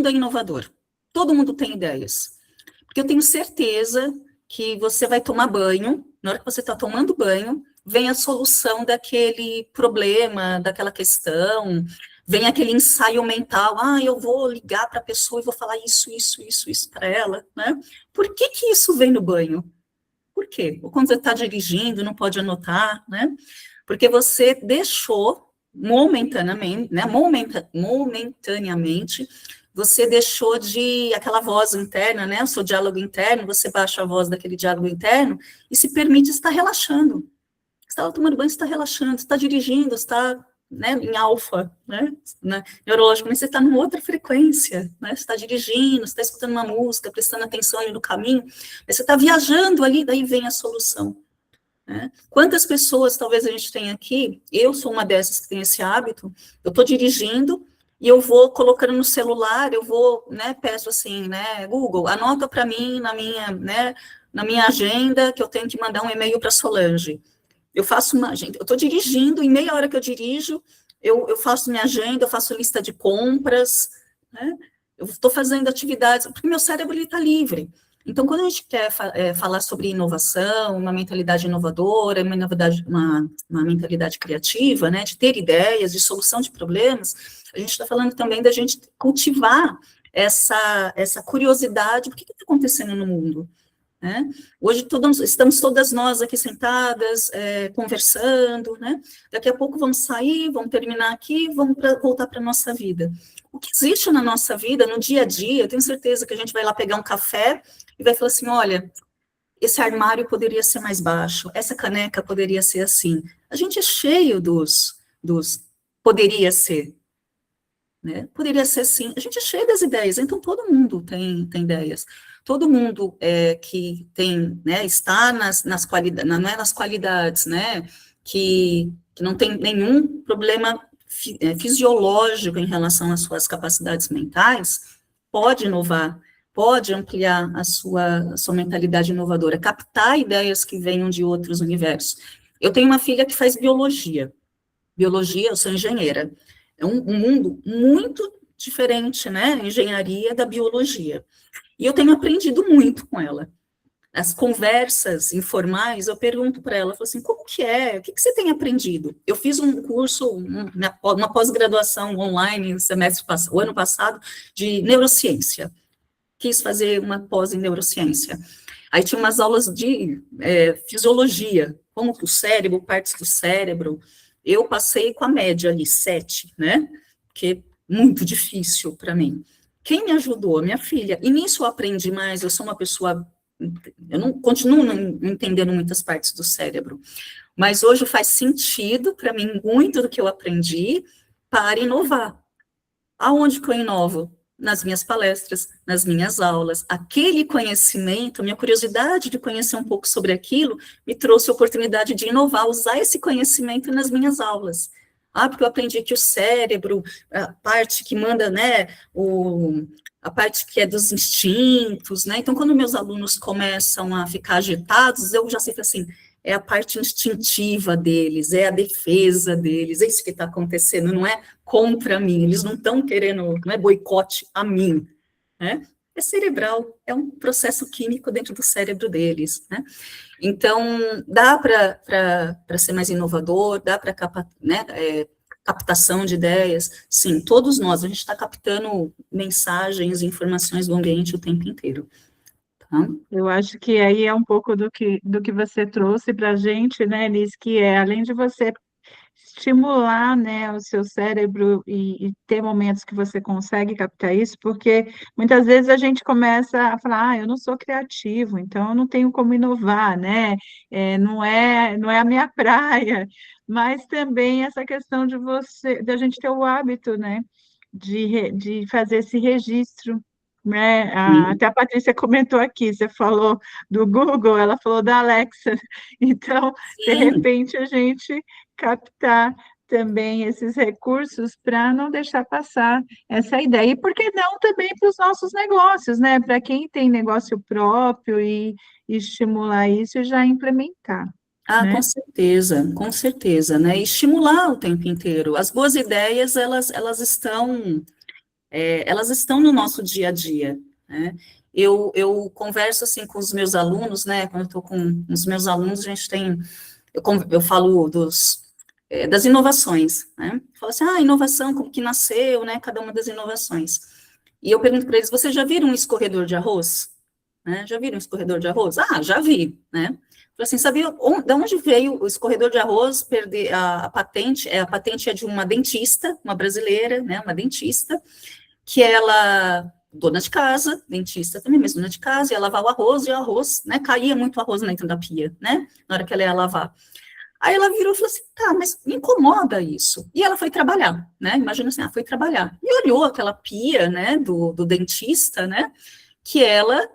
é inovador. Todo mundo tem ideias. Porque eu tenho certeza que você vai tomar banho, na hora que você está tomando banho, vem a solução daquele problema, daquela questão, vem aquele ensaio mental, eu vou ligar para a pessoa e vou falar isso para ela, né? Por que isso vem no banho? Por quê? Ou quando você está dirigindo, não pode anotar, né? Porque você deixou momentaneamente, né? Momentaneamente, você deixou de aquela voz interna, né? O seu diálogo interno, você baixa a voz daquele diálogo interno e se permite estar relaxando. Você está tomando banho, você está relaxando, você está dirigindo, você está, né, em alfa, né? Neurologicamente, você está numa outra frequência, né? Você está dirigindo, você está escutando uma música, prestando atenção ali no caminho, mas você está viajando ali, daí vem a solução. Né? Quantas pessoas talvez a gente tenha aqui, eu sou uma dessas que tem esse hábito, eu estou dirigindo e eu vou colocando no celular, eu vou, né, peço assim, né, Google, anota para mim na minha agenda que eu tenho que mandar um e-mail para Solange. Eu faço eu estou dirigindo, em meia hora que eu dirijo, eu faço minha agenda, eu faço lista de compras, né? Eu estou fazendo atividades, porque meu cérebro está livre. Então, quando a gente quer falar sobre inovação, uma mentalidade inovadora, uma mentalidade criativa, né, de ter ideias, de solução de problemas, a gente está falando também da gente cultivar essa curiosidade, o que está acontecendo no mundo? Né? Hoje estamos todas nós aqui sentadas, conversando, né? Daqui a pouco vamos sair, vamos terminar aqui, voltar para a nossa vida. O que existe na nossa vida, no dia a dia, eu tenho certeza que a gente vai lá pegar um café e vai falar assim, olha, esse armário poderia ser mais baixo, essa caneca poderia ser assim. A gente é cheio dos poderia ser, né? Poderia ser assim. A gente é cheio das ideias, então todo mundo tem ideias. Todo mundo que tem, né, está nas qualidades, não é nas qualidades, né, que não tem nenhum problema fisiológico em relação às suas capacidades mentais, pode inovar, pode ampliar a sua mentalidade inovadora, captar ideias que venham de outros universos. Eu tenho uma filha que faz biologia, eu sou engenheira, é um mundo muito diferente, né, engenharia da biologia. E eu tenho aprendido muito com ela. As conversas informais, eu pergunto para ela, falo assim, como que é? O que você tem aprendido? Eu fiz um curso, uma pós-graduação online o ano passado, de neurociência. Quis fazer uma pós em neurociência. Aí tinha umas aulas de fisiologia, como que o cérebro, partes do cérebro. Eu passei com a média ali, 7, né? Que é muito difícil para mim. Quem me ajudou? Minha filha. E nisso eu aprendi mais, eu sou uma pessoa... Eu não continuo não entendendo muitas partes do cérebro, mas hoje faz sentido para mim muito do que eu aprendi para inovar. Aonde que eu inovo? Nas minhas palestras, nas minhas aulas. Aquele conhecimento, minha curiosidade de conhecer um pouco sobre aquilo, me trouxe a oportunidade de inovar, usar esse conhecimento nas minhas aulas. Porque eu aprendi que o cérebro, a parte que manda, né, a parte que é dos instintos, né, então quando meus alunos começam a ficar agitados, eu já sei que assim, é a parte instintiva deles, é a defesa deles, é isso que está acontecendo, não é contra mim, eles não estão querendo, não é boicote a mim, né? É cerebral, é um processo químico dentro do cérebro deles, né? Então, dá para ser mais inovador, dá para né, captação de ideias, sim, todos nós, a gente está captando mensagens, informações do ambiente o tempo inteiro, tá? Eu acho que aí é um pouco do que você trouxe para a gente, né, Liz, que é, além de você estimular, né, o seu cérebro e ter momentos que você consegue captar isso, porque muitas vezes a gente começa a falar, eu não sou criativo, então eu não tenho como inovar, né, não é a minha praia, mas também essa questão da gente ter o hábito, né, de fazer esse registro, né, Sim, até a Patrícia comentou aqui, você falou do Google, ela falou da Alexa, então, de sim. repente, a gente captar também esses recursos para não deixar passar essa ideia. E por que não também para os nossos negócios, né? Para quem tem negócio próprio e estimular isso e já implementar, né? Com certeza, né? E estimular o tempo inteiro. As boas ideias, elas estão no nosso dia a dia, né? Eu converso, assim, com os meus alunos, né? Quando eu estou com os meus alunos, a gente tem... Eu falo das inovações, né? Falo assim, inovação, como que nasceu, né? Cada uma das inovações. E eu pergunto para eles, vocês já viram um escorredor de arroz? Né? Já viram um escorredor de arroz? Já vi, né? Falei assim, sabia de onde veio o escorredor de arroz perder a patente? A patente é de uma dentista, uma brasileira, né? Uma dentista, que ela, dona de casa, dentista também, mas dona de casa, ia lavar o arroz, e o arroz, né? Caía muito arroz dentro da pia, né? Na hora que ela ia lavar. Aí ela virou e falou assim, tá, mas me incomoda isso. E ela foi trabalhar, né? Imagina assim, foi trabalhar. E olhou aquela pia, né, do dentista, né, que ela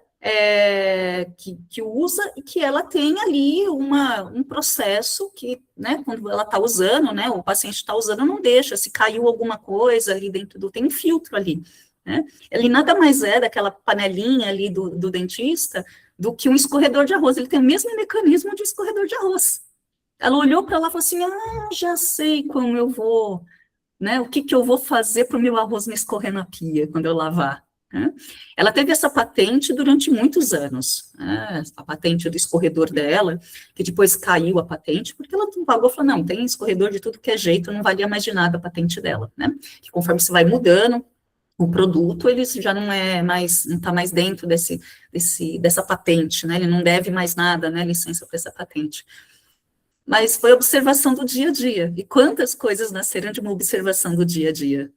que usa e que ela tem ali um processo que, né, quando ela está usando, né, o paciente está usando, não deixa, se caiu alguma coisa ali dentro tem um filtro ali, né? Ele nada mais é daquela panelinha ali do dentista do que um escorredor de arroz, ele tem o mesmo mecanismo de escorredor de arroz. Ela olhou para lá e falou assim, já sei como eu vou, né, o que eu vou fazer para o meu arroz não escorrer na pia quando eu lavar, né? Ela teve essa patente durante muitos anos, né, a patente do escorredor dela, que depois caiu a patente, porque ela não pagou, falou, não, tem escorredor de tudo que é jeito, não valia mais de nada a patente dela, né, que conforme você vai mudando o produto, ele já não é mais, não está mais dentro dessa patente, né, ele não deve mais nada, né, licença para essa patente. Mas foi observação do dia a dia. E quantas coisas nasceram de uma observação do dia a dia?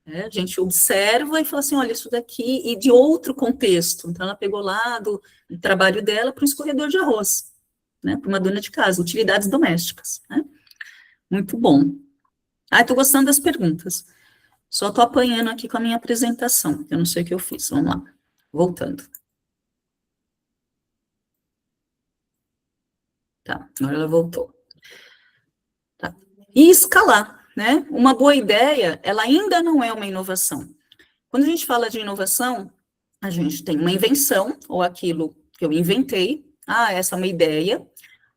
A gente observa e fala assim, olha, isso daqui, e de outro contexto. Então, ela pegou lá do trabalho dela para um escorredor de arroz, né, para uma dona de casa, utilidades domésticas, né? Muito bom. Estou gostando das perguntas. Só estou apanhando aqui com a minha apresentação. Eu não sei o que eu fiz. Vamos lá. Voltando. Tá, agora ela voltou. Tá. E escalar, né? Uma boa ideia, ela ainda não é uma inovação. Quando a gente fala de inovação, a gente tem uma invenção, ou aquilo que eu inventei, essa é uma ideia,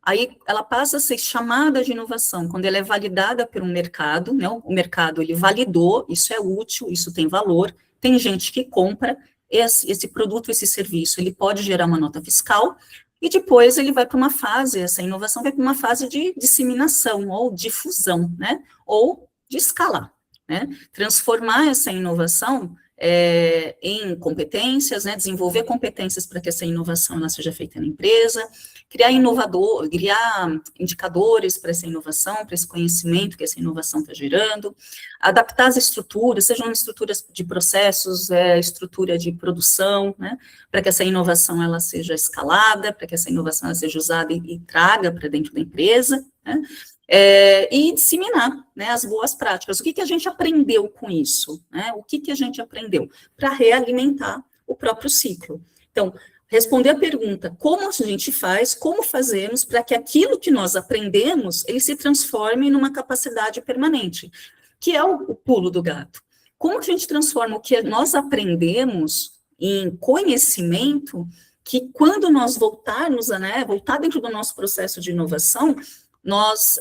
aí ela passa a ser chamada de inovação, quando ela é validada por um mercado, né? O mercado, ele validou, isso é útil, isso tem valor, tem gente que compra, esse produto, esse serviço, ele pode gerar uma nota fiscal, e depois ele vai para uma fase, essa inovação vai para uma fase de disseminação, ou difusão, né, ou de escalar, né, transformar essa inovação em competências, né, desenvolver competências para que essa inovação ela seja feita na empresa, criar indicadores para essa inovação, para esse conhecimento que essa inovação está gerando, adaptar as estruturas, sejam estruturas de processos, estrutura de produção, né, para que essa inovação ela seja escalada, para que essa inovação ela seja usada e traga para dentro da empresa, né, e disseminar, né, as boas práticas. O que a gente aprendeu com isso? Né? O que a gente aprendeu? Para realimentar o próprio ciclo. Então, responder a pergunta, como a gente faz, como fazemos para que aquilo que nós aprendemos, ele se transforme numa capacidade permanente, que é o pulo do gato. Como que a gente transforma o que nós aprendemos em conhecimento, que quando nós voltarmos, né, voltar dentro do nosso processo de inovação, nós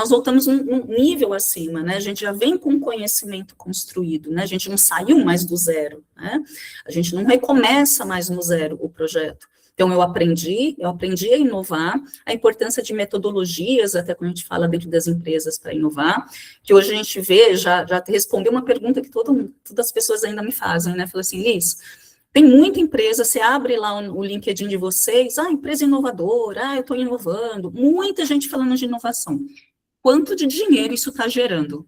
voltamos um nível acima, né? A gente já vem com conhecimento construído, né? A gente não saiu mais do zero, né? A gente não recomeça mais no zero o projeto. Então, eu aprendi a inovar, a importância de metodologias, até quando a gente fala dentro das empresas para inovar, que hoje a gente vê, já respondeu uma pergunta que todas as pessoas ainda me fazem, né? Fala assim, Liz, tem muita empresa, você abre lá o LinkedIn de vocês, empresa inovadora, eu estou inovando, muita gente falando de inovação. Quanto de dinheiro isso está gerando?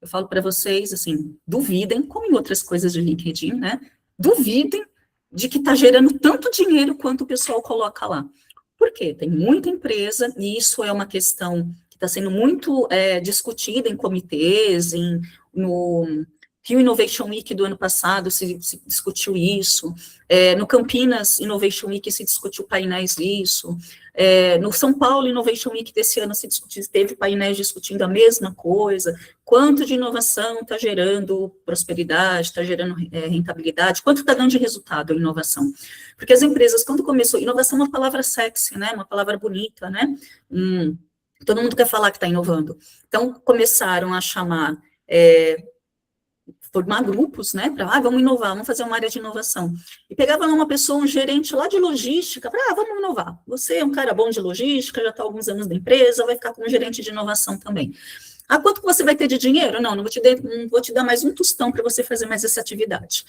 Eu falo para vocês, assim, duvidem, como em outras coisas de LinkedIn, né? Duvidem de que está gerando tanto dinheiro quanto o pessoal coloca lá. Por quê? Tem muita empresa, e isso é uma questão que está sendo muito discutida em comitês, no Rio Innovation Week do ano passado se discutiu isso, no Campinas Innovation Week se discutiu painéis disso, no São Paulo Innovation Week desse ano teve painéis discutindo a mesma coisa, quanto de inovação está gerando prosperidade, está gerando rentabilidade, quanto está dando de resultado a inovação. Porque as empresas, quando começou, inovação é uma palavra sexy, né, uma palavra bonita, né, todo mundo quer falar que está inovando. Então, começaram a chamar... formar grupos, né, para, vamos inovar, vamos fazer uma área de inovação. E pegava lá uma pessoa, um gerente lá de logística, para, vamos inovar. Você é um cara bom de logística, já está há alguns anos na empresa, vai ficar como gerente de inovação também. Quanto que você vai ter de dinheiro? Não vou te dar mais um tostão para você fazer mais essa atividade.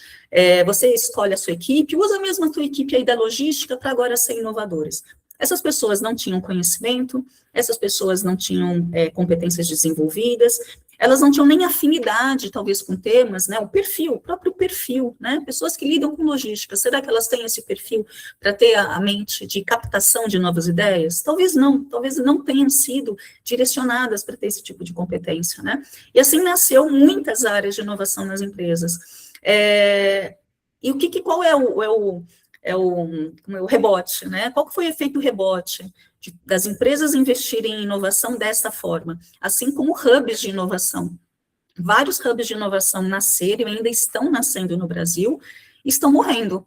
Você escolhe a sua equipe, usa mesmo a tua equipe aí da logística para agora ser inovadores. Essas pessoas não tinham conhecimento, essas pessoas não tinham competências desenvolvidas, elas não tinham nem afinidade, talvez, com temas, né, o próprio perfil, né, pessoas que lidam com logística, será que elas têm esse perfil para ter a mente de captação de novas ideias? Talvez não tenham sido direcionadas para ter esse tipo de competência, né, e assim nasceu muitas áreas de inovação nas empresas. E qual é o rebote, né? Qual foi o efeito do rebote das empresas investirem em inovação dessa forma? Assim como hubs de inovação. Vários hubs de inovação nasceram e ainda estão nascendo no Brasil e estão morrendo.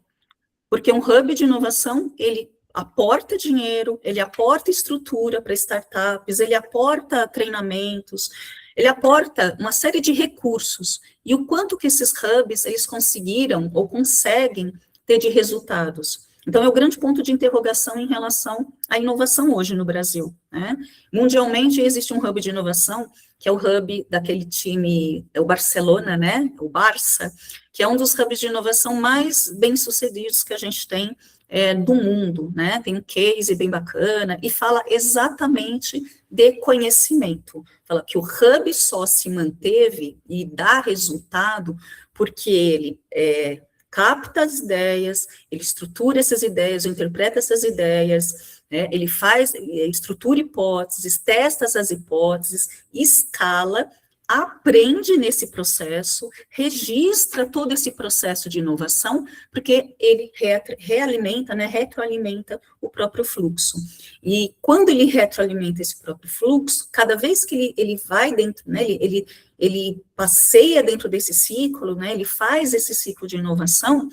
Porque um hub de inovação, ele aporta dinheiro, ele aporta estrutura para startups, ele aporta treinamentos, ele aporta uma série de recursos. E o quanto que esses hubs, eles conseguiram ou conseguem ter de resultados. Então, é o grande ponto de interrogação em relação à inovação hoje no Brasil, né? Mundialmente, existe um hub de inovação, que é o hub daquele time, o Barcelona, né? O Barça, que é um dos hubs de inovação mais bem-sucedidos que a gente tem do mundo, né? Tem um case bem bacana, e fala exatamente de conhecimento. Fala que o hub só se manteve e dá resultado porque ele capta as ideias, ele estrutura essas ideias, interpreta essas ideias, né, ele estrutura hipóteses, testa essas hipóteses, escala, aprende nesse processo, registra todo esse processo de inovação, porque ele realimenta, né, retroalimenta o próprio fluxo. E quando ele retroalimenta esse próprio fluxo, cada vez que ele vai dentro, né, ele passeia dentro desse ciclo, né, ele faz esse ciclo de inovação,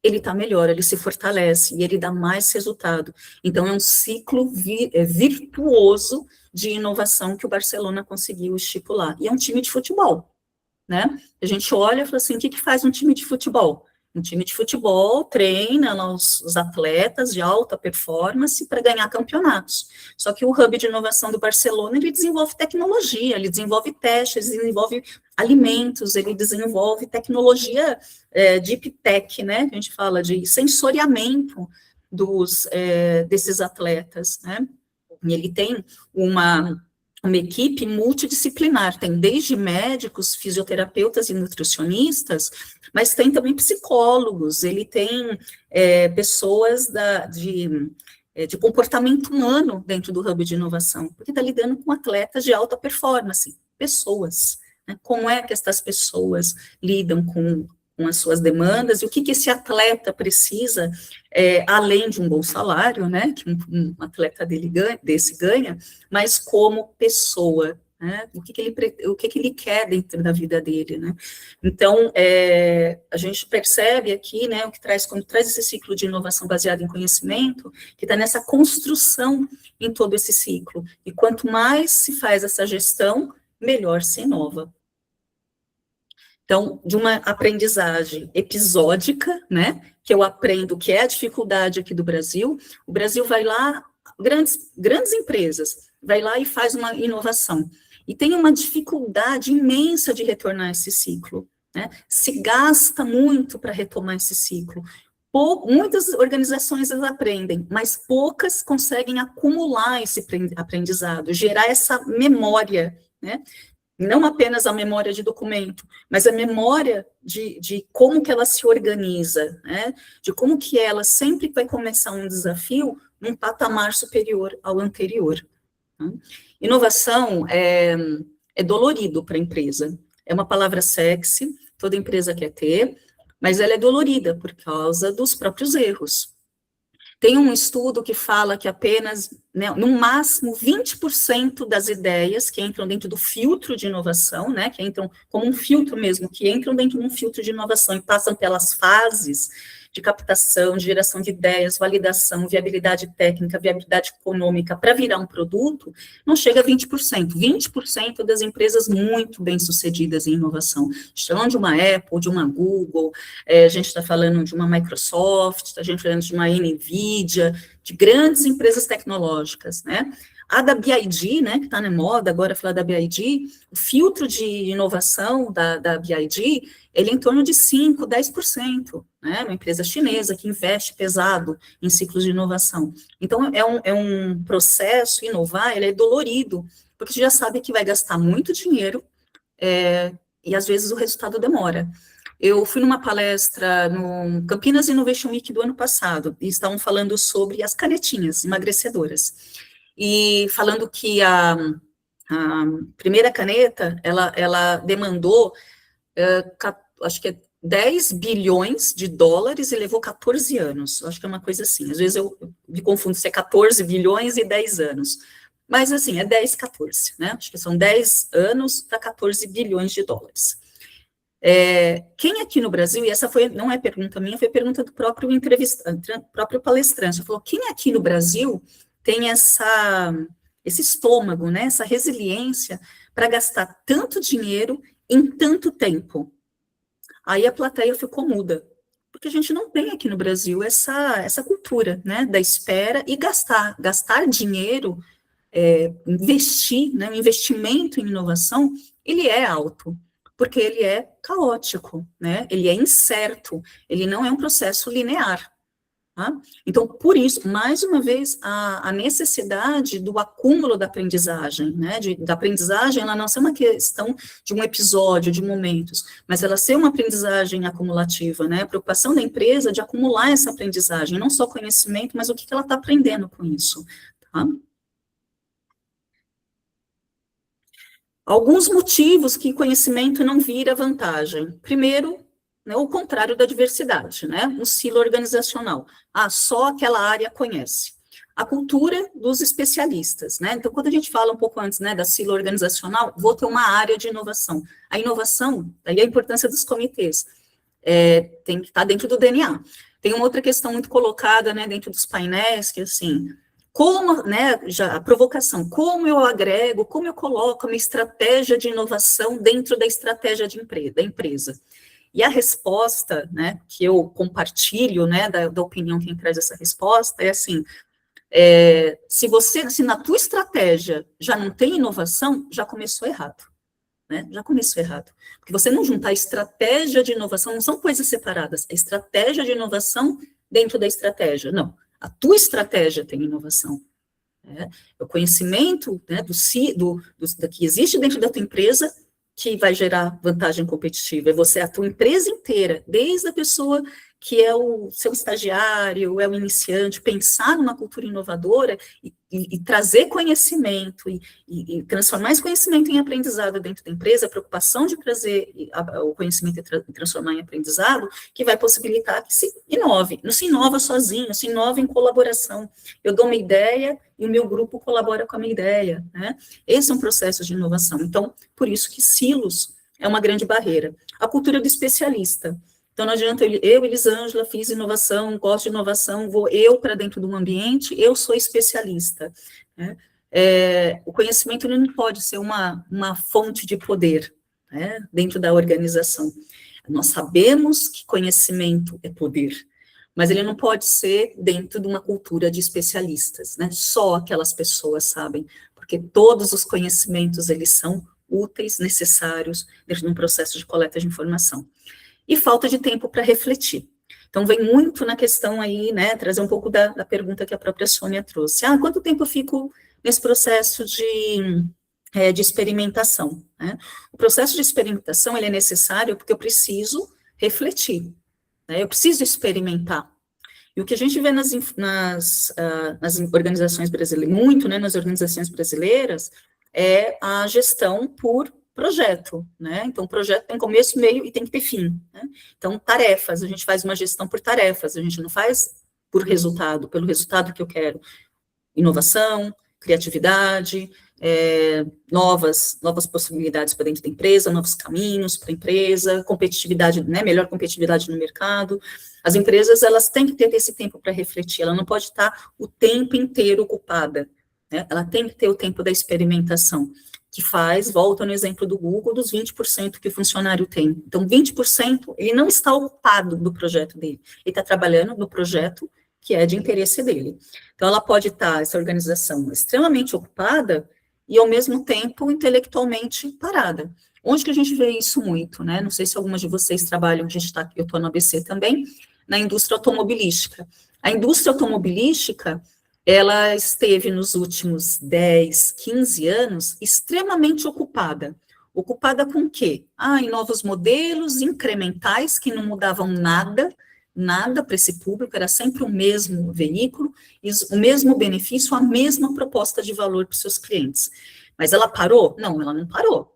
ele está melhor, ele se fortalece e ele dá mais resultado. Então, é um ciclo virtuoso de inovação que o Barcelona conseguiu estipular. E é um time de futebol, né? A gente olha e fala assim, o que faz um time de futebol? Um time de futebol treina os atletas de alta performance para ganhar campeonatos. Só que o Hub de Inovação do Barcelona, ele desenvolve tecnologia, ele desenvolve testes, ele desenvolve alimentos, ele desenvolve tecnologia deep tech, né? A gente fala de sensoriamento desses atletas, né? E ele tem uma equipe multidisciplinar, tem desde médicos, fisioterapeutas e nutricionistas, mas tem também psicólogos, ele tem pessoas de comportamento humano dentro do Hub de Inovação, porque está lidando com atletas de alta performance, pessoas, né? Como é que essas pessoas lidam com as suas demandas, e o que esse atleta precisa, além de um bom salário, né, que um atleta desse ganha, mas como pessoa, né, o que ele quer dentro da vida dele, né. Então, a gente percebe aqui, né, quando traz esse ciclo de inovação baseado em conhecimento, que está nessa construção em todo esse ciclo, e quanto mais se faz essa gestão, melhor se inova. Então, de uma aprendizagem episódica, né, que eu aprendo que é a dificuldade aqui do Brasil, o Brasil vai lá, grandes empresas, vai lá e faz uma inovação, e tem uma dificuldade imensa de retornar esse ciclo, né, se gasta muito para retomar esse ciclo. Muitas organizações aprendem, mas poucas conseguem acumular esse aprendizado, gerar essa memória, né, não apenas a memória de documento, mas a memória de como que ela se organiza, né? De como que ela sempre vai começar um desafio num patamar superior ao anterior. Né? Inovação é dolorido para a empresa, é uma palavra sexy, toda empresa quer ter, mas ela é dolorida por causa dos próprios erros. Tem um estudo que fala que apenas, né, no máximo, 20% das ideias que entram dentro do filtro de inovação, né, que entram como um filtro mesmo, que entram dentro de um filtro de inovação e passam pelas fases de captação, de geração de ideias, validação, viabilidade técnica, viabilidade econômica, para virar um produto, não chega a 20%. 20% das empresas muito bem-sucedidas em inovação. Estamos falando de uma Apple, de uma Google, a gente está falando de uma Microsoft, a gente está falando de uma NVIDIA, de grandes empresas tecnológicas, né? A da BID, né, que está na moda agora falar da BID, o filtro de inovação da BID, ele é em torno de 5%, 10%, né, uma empresa chinesa que investe pesado em ciclos de inovação. Então, é um processo, inovar, ele é dolorido, porque você já sabe que vai gastar muito dinheiro, e às vezes o resultado demora. Eu fui numa palestra no Campinas Innovation Week do ano passado, e estavam falando sobre as canetinhas emagrecedoras, e falando que a primeira caneta, ela demandou, acho que é 10 bilhões de dólares e levou 14 anos, acho que é uma coisa assim, às vezes eu me confundo se é 14 bilhões e 10 anos, mas assim, é 10, 14, né, acho que são 10 anos para 14 bilhões de dólares. Quem aqui no Brasil, e essa não é pergunta minha, foi pergunta do próprio entrevistante, próprio palestrante, falou, quem aqui no Brasil tem esse estômago, né, essa resiliência para gastar tanto dinheiro em tanto tempo? Aí a plateia ficou muda, porque a gente não tem aqui no Brasil essa cultura, né, da espera e gastar dinheiro, investir, né, o investimento em inovação, ele é alto, porque ele é caótico, né, ele é incerto, ele não é um processo linear. Tá? Então, por isso, mais uma vez, a necessidade do acúmulo da aprendizagem, né, da aprendizagem, ela não ser uma questão de um episódio, de momentos, mas ela ser uma aprendizagem acumulativa, né, a preocupação da empresa de acumular essa aprendizagem, não só conhecimento, mas o que ela está aprendendo com isso, tá? Alguns motivos que conhecimento não vira vantagem. Primeiro, né, o contrário da diversidade, né, um silo organizacional. Só aquela área conhece. A cultura dos especialistas, né, então quando a gente fala um pouco antes, né, da silo organizacional, vou ter uma área de inovação. A inovação, daí a importância dos comitês, tem que estar dentro do DNA. Tem uma outra questão muito colocada, né, dentro dos painéis, que assim, como, né, já a provocação, como eu agrego, como eu coloco a minha estratégia de inovação dentro da estratégia da empresa. E a resposta, né, que eu compartilho, né, da opinião quem traz essa resposta, é assim, se na tua estratégia já não tem inovação, já começou errado, né, já começou errado. Porque você não juntar estratégia de inovação, não são coisas separadas, é estratégia de inovação dentro da estratégia, não. A tua estratégia tem inovação. O conhecimento, né, que existe dentro da tua empresa que vai gerar vantagem competitiva. É você, a tua empresa inteira, desde a pessoa que é o seu estagiário, é o iniciante, pensar numa cultura inovadora e trazer conhecimento e transformar esse conhecimento em aprendizado dentro da empresa, a preocupação de trazer o conhecimento e transformar em aprendizado, que vai possibilitar que se inove. Não se inova sozinho, se inova em colaboração. Eu dou uma ideia e o meu grupo colabora com a minha ideia, né? Esse é um processo de inovação. Então, por isso que silos é uma grande barreira. A cultura do especialista. Então, não adianta eu, Elisângela, fiz inovação, gosto de inovação, vou eu para dentro de um ambiente, eu sou especialista. Né? O conhecimento ele não pode ser uma fonte de poder, né, dentro da organização. Nós sabemos que conhecimento é poder, mas ele não pode ser dentro de uma cultura de especialistas, né? Só aquelas pessoas sabem, porque todos os conhecimentos, eles são úteis, necessários, dentro de um processo de coleta de informação. E falta de tempo para refletir. Então, vem muito na questão aí, né, trazer um pouco da pergunta que a própria Sônia trouxe. Quanto tempo eu fico nesse processo de experimentação? Né? O processo de experimentação, ele é necessário porque eu preciso refletir, né? Eu preciso experimentar. E o que a gente vê nas organizações brasileiras, muito, né, nas organizações brasileiras, é a gestão por projeto, né? Então, o projeto tem começo, meio e tem que ter fim, né? Então, tarefas, a gente faz uma gestão por tarefas, a gente não faz por resultado, pelo resultado que eu quero. Inovação, criatividade, novas possibilidades para dentro da empresa, novos caminhos para a empresa, competitividade, né, melhor competitividade no mercado. As empresas, elas têm que ter esse tempo para refletir, ela não pode estar o tempo inteiro ocupada, né? Ela tem que ter o tempo da experimentação, que volta no exemplo do Google, dos 20% que o funcionário tem. Então, 20%, ele não está ocupado no projeto dele, ele está trabalhando no projeto que é de interesse dele. Então, ela pode estar, essa organização, extremamente ocupada e, ao mesmo tempo, intelectualmente parada. Onde que a gente vê isso muito, né? Não sei se algumas de vocês trabalham, eu estou no ABC também, na indústria automobilística. A indústria automobilística, ela esteve nos últimos 10, 15 anos extremamente ocupada. Ocupada com o quê? Em novos modelos incrementais que não mudavam nada para esse público, era sempre o mesmo veículo, o mesmo benefício, a mesma proposta de valor para os seus clientes. Mas ela parou? Não, ela não parou.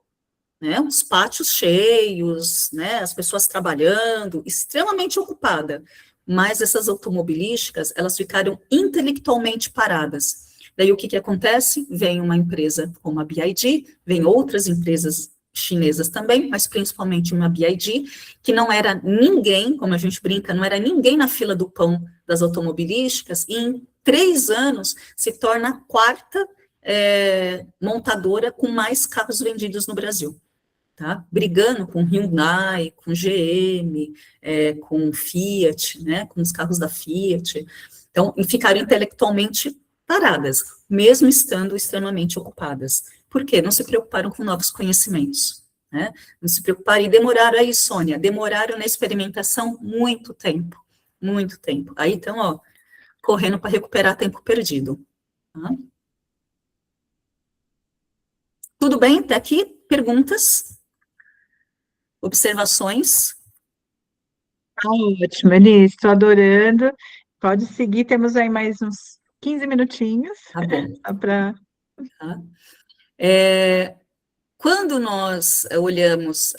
Né? Os pátios cheios, né? As pessoas trabalhando, extremamente ocupada. Mas essas automobilísticas, elas ficaram intelectualmente paradas. Daí o que acontece? Vem uma empresa como a BYD, vem outras empresas chinesas também, mas principalmente uma BYD, que não era ninguém, como a gente brinca, não era ninguém na fila do pão das automobilísticas, e em 3 anos se torna a quarta montadora com mais carros vendidos no Brasil. Tá? Brigando com Hyundai, com GM, com Fiat, né, com os carros da Fiat. Então, ficaram intelectualmente paradas, mesmo estando extremamente ocupadas. Por quê? Não se preocuparam com novos conhecimentos, né? Não se preocuparam e demoraram aí, Sônia, demoraram na experimentação muito tempo, muito tempo. Aí, então, correndo para recuperar tempo perdido. Tá? Tudo bem até aqui? Perguntas? Observações? Ótimo, Elis, estou adorando. Pode seguir, temos aí mais uns 15 minutinhos. Tá bom. Para... Tá. Quando nós olhamos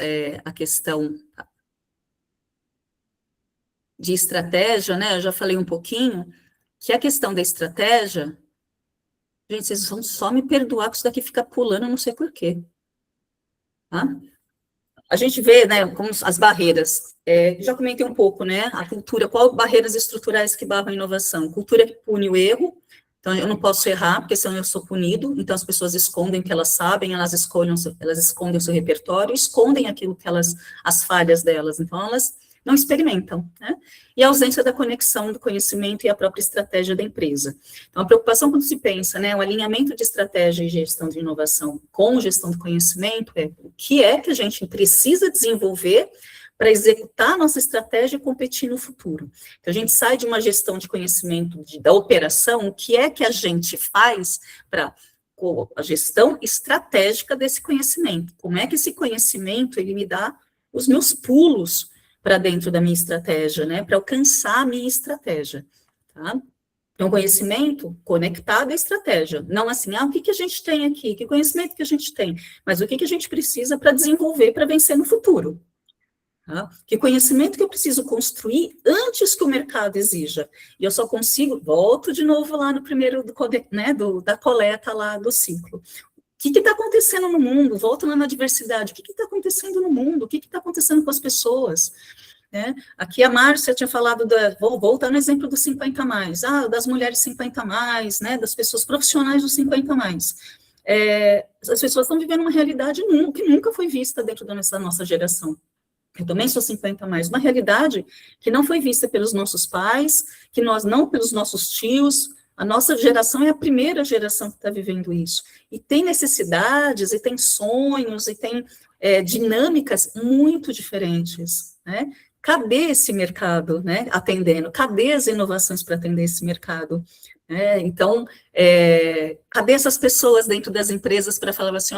a questão de estratégia, né, eu já falei um pouquinho, que a questão da estratégia, gente, vocês vão só me perdoar que isso daqui fica pulando, não sei porquê. Tá? A gente vê, né, como as barreiras, já comentei um pouco, né, a cultura, qual barreiras estruturais que barram a inovação? Cultura que pune o erro, Então, eu não posso errar, porque senão eu sou punido. Então, as pessoas escondem o que elas sabem, elas escondem o seu repertório, escondem aquilo que as falhas delas. Então, elas não experimentam, né? E a ausência da conexão do conhecimento e a própria estratégia da empresa. Então, a preocupação quando se pensa, né, o alinhamento de estratégia e gestão de inovação com gestão do conhecimento é o que é que a gente precisa desenvolver para executar a nossa estratégia e competir no futuro. Então, a gente sai de uma gestão de conhecimento da operação, o que é que a gente faz para a gestão estratégica desse conhecimento? Como é que esse conhecimento, ele me dá os meus pulos para dentro da minha estratégia, né, para alcançar a minha estratégia, tá? Então, conhecimento conectado à estratégia, não assim, o que a gente tem aqui, que conhecimento que a gente tem, mas o que a gente precisa para desenvolver, para vencer no futuro, tá? Que conhecimento que eu preciso construir antes que o mercado exija, e eu só consigo, volto de novo lá no primeiro, da coleta lá do ciclo. O que está acontecendo no mundo? Volta lá na diversidade. O que está acontecendo no mundo? O que está acontecendo com as pessoas? Né? Aqui a Márcia tinha falado, vou voltar no exemplo dos 50 mais, das mulheres 50 mais, né, das pessoas profissionais dos 50 mais. As pessoas estão vivendo uma realidade que nunca foi vista dentro da nossa geração. Eu também sou 50 mais, uma realidade que não foi vista pelos nossos pais, que nós não pelos nossos tios. A nossa geração é a primeira geração que está vivendo isso. E tem necessidades, e tem sonhos, e tem dinâmicas muito diferentes, né? Cadê esse mercado, né, atendendo? Cadê as inovações para atender esse mercado? Então, cadê essas pessoas dentro das empresas para falar assim,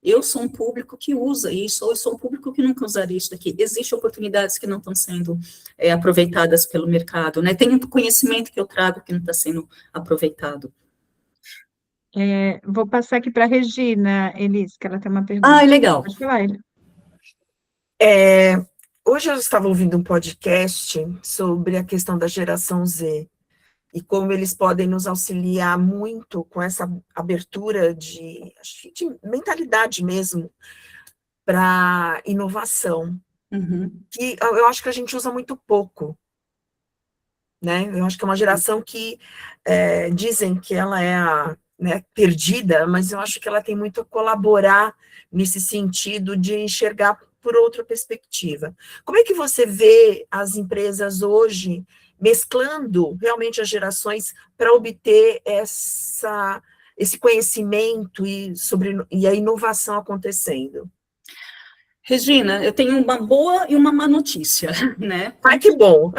eu sou um público que usa isso, ou eu sou um público que nunca usaria isso daqui. Existem oportunidades que não estão sendo aproveitadas pelo mercado, né? Tem um conhecimento que eu trago que não está sendo aproveitado. Vou passar aqui para a Regina, Elis, que ela tem uma pergunta. Legal. Pode falar, Elis. Hoje eu estava ouvindo um podcast sobre a questão da geração Z e como eles podem nos auxiliar muito com essa abertura de mentalidade mesmo para inovação, que eu acho que a gente usa muito pouco, né? Eu acho que é uma geração que dizem que ela é perdida, mas eu acho que ela tem muito a colaborar nesse sentido de enxergar por outra perspectiva. Como é que você vê as empresas hoje mesclando realmente as gerações para obter esse conhecimento e a inovação acontecendo? Regina, eu tenho uma boa e uma má notícia, né? Que bom!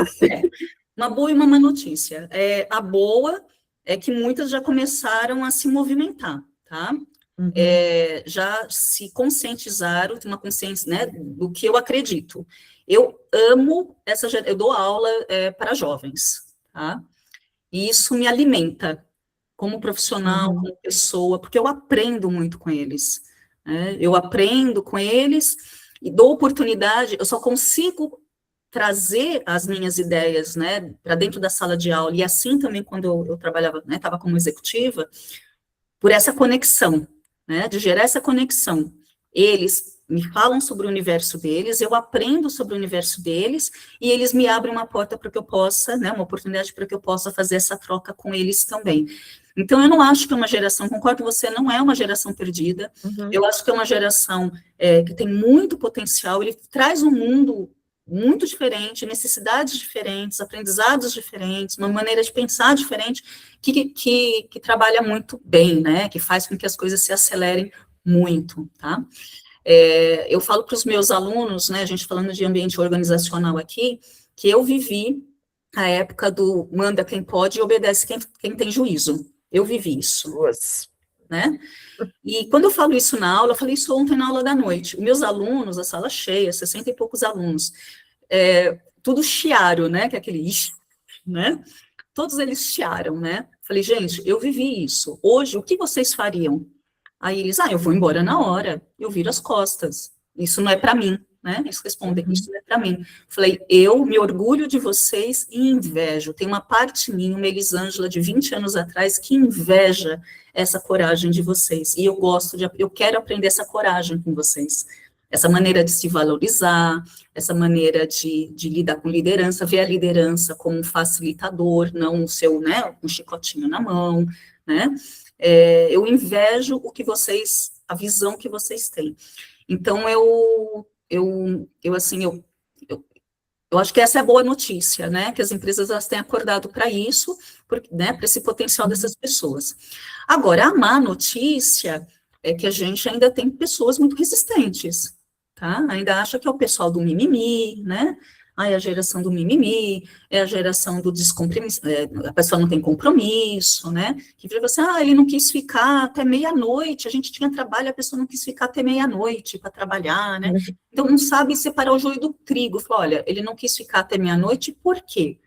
Uma boa e uma má notícia. A boa é que muitas já começaram a se movimentar, tá? Uhum. Já se conscientizaram, tem uma consciência, né, do que eu acredito. Eu amo eu dou aula para jovens, tá? E isso me alimenta como profissional, como pessoa, porque eu aprendo muito com eles, né? Eu aprendo com eles e dou oportunidade, eu só consigo trazer as minhas ideias, né, para dentro da sala de aula, e assim também quando eu trabalhava, né, estava como executiva, por essa conexão, né, de gerar essa conexão. Eles me falam sobre o universo deles, eu aprendo sobre o universo deles, e eles me abrem uma porta para que eu possa, né, uma oportunidade para que eu possa fazer essa troca com eles também. Então, eu não acho que é uma geração, concordo com você, não é uma geração perdida, eu acho que é uma geração que tem muito potencial, ele traz um mundo muito diferente, necessidades diferentes, aprendizados diferentes, uma maneira de pensar diferente, que trabalha muito bem, né, que faz com que as coisas se acelerem muito, tá? Eu falo para os meus alunos, né, a gente falando de ambiente organizacional aqui, que eu vivi a época do manda quem pode e obedece quem tem juízo. Eu vivi isso. Nossa. Né? E quando eu falo isso na aula, eu falei isso ontem na aula da noite, os meus alunos, a sala cheia, 60 e poucos alunos, tudo chiaram, né, que é aquele ixi, né, todos eles chiaram, né, falei, gente, eu vivi isso, hoje, o que vocês fariam? Aí eles, eu vou embora na hora, eu viro as costas, isso não é para mim, né, eles respondem, isso não é para mim. Falei, eu me orgulho de vocês e invejo, tem uma parte minha, uma Elisângela de 20 anos atrás, que inveja essa coragem de vocês, e eu quero aprender essa coragem com vocês, Essa maneira de se valorizar, essa maneira de lidar com liderança, ver a liderança como um facilitador, não o seu, né, um chicotinho na mão, né? Eu invejo o que vocês, a visão que vocês têm. Então, eu acho que essa é a boa notícia, né? Que as empresas elas têm acordado para isso, né? Para esse potencial dessas pessoas. Agora, a má notícia é que a gente ainda tem pessoas muito resistentes, tá? Ainda acha que é o pessoal do mimimi, né? É a geração do mimimi, é a geração do descompromisso, a pessoa não tem compromisso, né? Que vira assim, ele não quis ficar até meia-noite, a gente tinha trabalho, a pessoa não quis ficar até meia-noite para trabalhar, né? Então, não sabe separar o joio do trigo. Fala, olha, ele não quis ficar até meia-noite, por quê?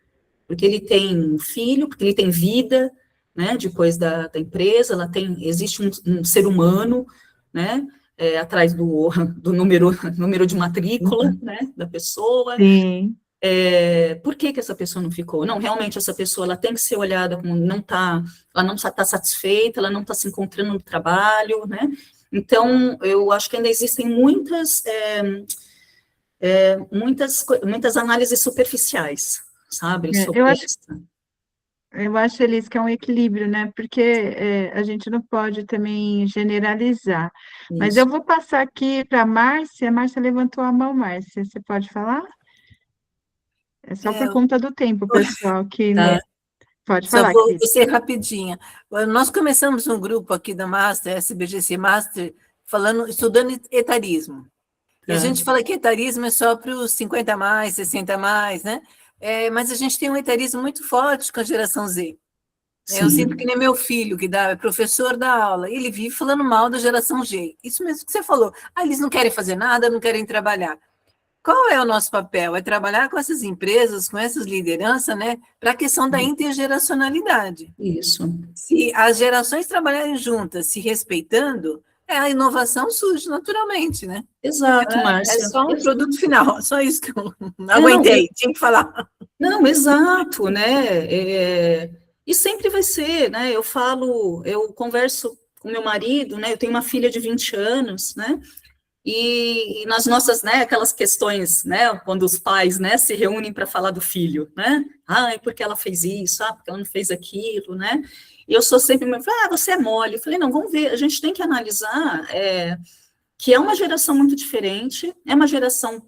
Porque ele tem um filho, porque ele tem vida, né? Depois da empresa, existe um ser humano, né? Atrás do número de matrícula, né, da pessoa. Sim. Por que essa pessoa não ficou? Não, realmente essa pessoa ela tem que ser olhada como ela não está satisfeita, ela não está se encontrando no trabalho, né? Então, eu acho que ainda existem muitas análises superficiais, sabe? Sobre eu acho, Elis, que é um equilíbrio, né? Porque a gente não pode também generalizar. Mas eu vou passar aqui para a Márcia. A Márcia levantou a mão, Márcia. Você pode falar? É só por conta do tempo, pessoal, que Tá. Pode Só falar, vou querida. ser rapidinha. Nós começamos um grupo aqui da Master, SBGC Master, estudando etarismo. E a gente fala que etarismo é só para os 50 mais, 60 mais, né? Mas a gente tem um etarismo muito forte com a geração Z. Eu sinto que nem meu filho, que é professor da aula, ele vive falando mal da geração G. Isso mesmo que você falou. Eles não querem fazer nada, não querem trabalhar. Qual é o nosso papel? É trabalhar com essas empresas, com essas lideranças, né, para a questão da intergeracionalidade. Isso. Se as gerações trabalharem juntas, se respeitando, a inovação surge naturalmente, né? Exato, Márcia. É só um produto final, só isso que eu não aguentei, tinha que falar. Não, exato, né? E sempre vai ser, né? Eu converso com meu marido, né? Eu tenho uma filha de 20 anos, né? E nas nossas, né, aquelas questões, né, quando os pais, né, se reúnem para falar do filho, né, porque ela fez isso, porque ela não fez aquilo, né, e eu sou sempre, você é mole, eu falei, não, vamos ver, a gente tem que analisar que é uma geração muito diferente, é uma geração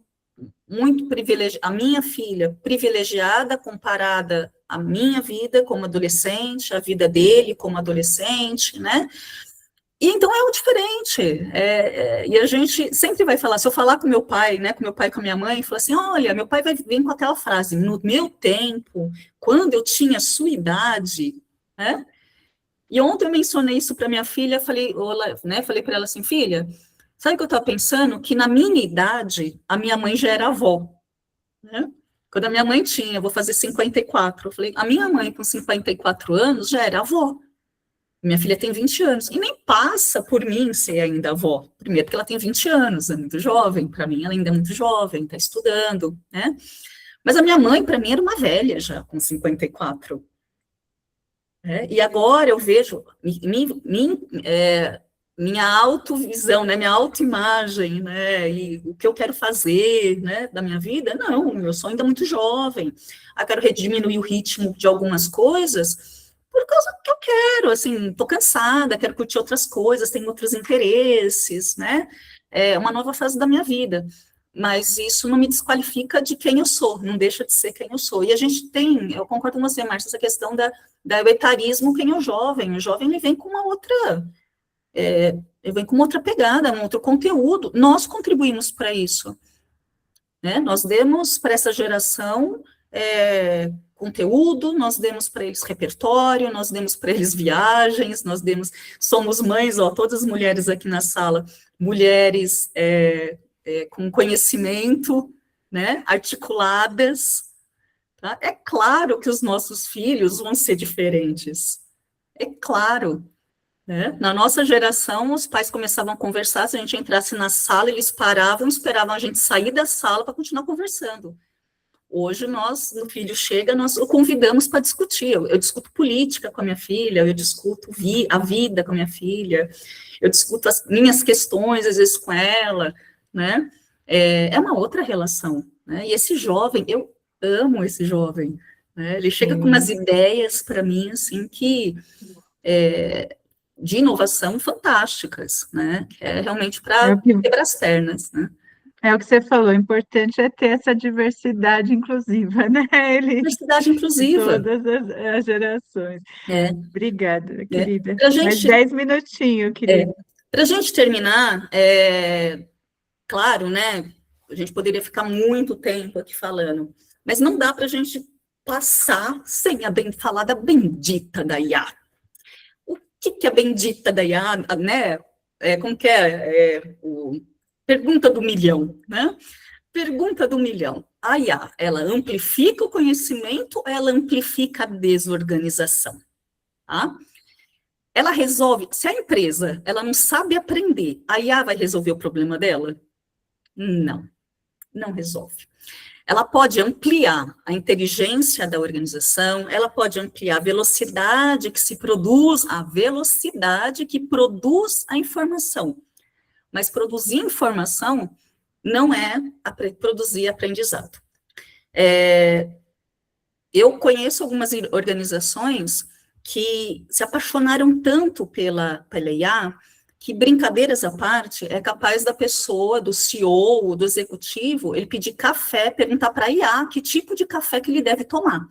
muito privilegiada, a minha filha privilegiada comparada à minha vida como adolescente, a vida dele como adolescente, né, e então é o diferente, e a gente sempre vai falar, se eu falar com meu pai, né, com meu pai e com a minha mãe, falar assim, olha, meu pai vai vir com aquela frase, no meu tempo, quando eu tinha sua idade, né, e ontem eu mencionei isso para minha filha, falei para ela assim, filha, sabe o que eu estava pensando? Que na minha idade, a minha mãe já era avó, né, quando a minha mãe tinha, vou fazer 54, eu falei, a minha mãe com 54 anos já era avó, minha filha tem 20 anos, e nem passa por mim ser ainda avó. Primeiro, porque ela tem 20 anos, é muito jovem, para mim ela ainda é muito jovem, está estudando, né? Mas a minha mãe, para mim, era uma velha já, com 54. E agora eu vejo minha autovisão, né, minha autoimagem, né, e o que eu quero fazer, né, da minha vida, não, eu sou ainda muito jovem, eu quero diminuir o ritmo de algumas coisas, por causa do que eu quero, assim, tô cansada, quero curtir outras coisas, tenho outros interesses, né, é uma nova fase da minha vida, mas isso não me desqualifica de quem eu sou, não deixa de ser quem eu sou, e a gente tem, eu concordo com você, Márcia, essa questão do etarismo, quem é o jovem ele vem com uma outra, ele vem com uma outra pegada, um outro conteúdo, nós contribuímos para isso, né, nós demos para essa geração, conteúdo, nós demos para eles repertório, nós demos para eles viagens, somos mães, todas as mulheres aqui na sala, mulheres com conhecimento, né, articuladas, tá? É claro que os nossos filhos vão ser diferentes, é claro, né? Na nossa geração, os pais começavam a conversar, se a gente entrasse na sala, eles paravam, esperavam a gente sair da sala para continuar conversando. Hoje, o filho chega, nós o convidamos para discutir. Eu discuto política com a minha filha, eu discuto a vida com a minha filha, eu discuto as minhas questões, às vezes, com ela, né? É uma outra relação, né? E esse jovem, eu amo esse jovem, né? Ele chega com umas ideias para mim, assim, de inovação fantásticas, né? Que é realmente para quebrar as pernas, né? É o que você falou, o importante é ter essa diversidade inclusiva, né? Diversidade De inclusiva. todas as gerações. Obrigada, querida. Pra Mais gente, 10 minutinhos, querida. para a gente terminar, claro, né? A gente poderia ficar muito tempo aqui falando, mas não dá para a gente passar sem falar da bendita da IA. O que é a bendita da IA, né? Como que pergunta do milhão, né? Pergunta do milhão. A IA, ela amplifica o conhecimento ou ela amplifica a desorganização? Tá? Ela resolve, se a empresa ela não sabe aprender, a IA vai resolver o problema dela? Não, não resolve. Ela pode ampliar a inteligência da organização, ela pode ampliar a velocidade que se produz, a velocidade que produz a informação. Mas produzir informação não é produzir aprendizado. Eu conheço algumas organizações que se apaixonaram tanto pela IA, que, brincadeiras à parte, é capaz da pessoa, do CEO, do executivo, ele pedir café, perguntar para a IA que tipo de café que ele deve tomar,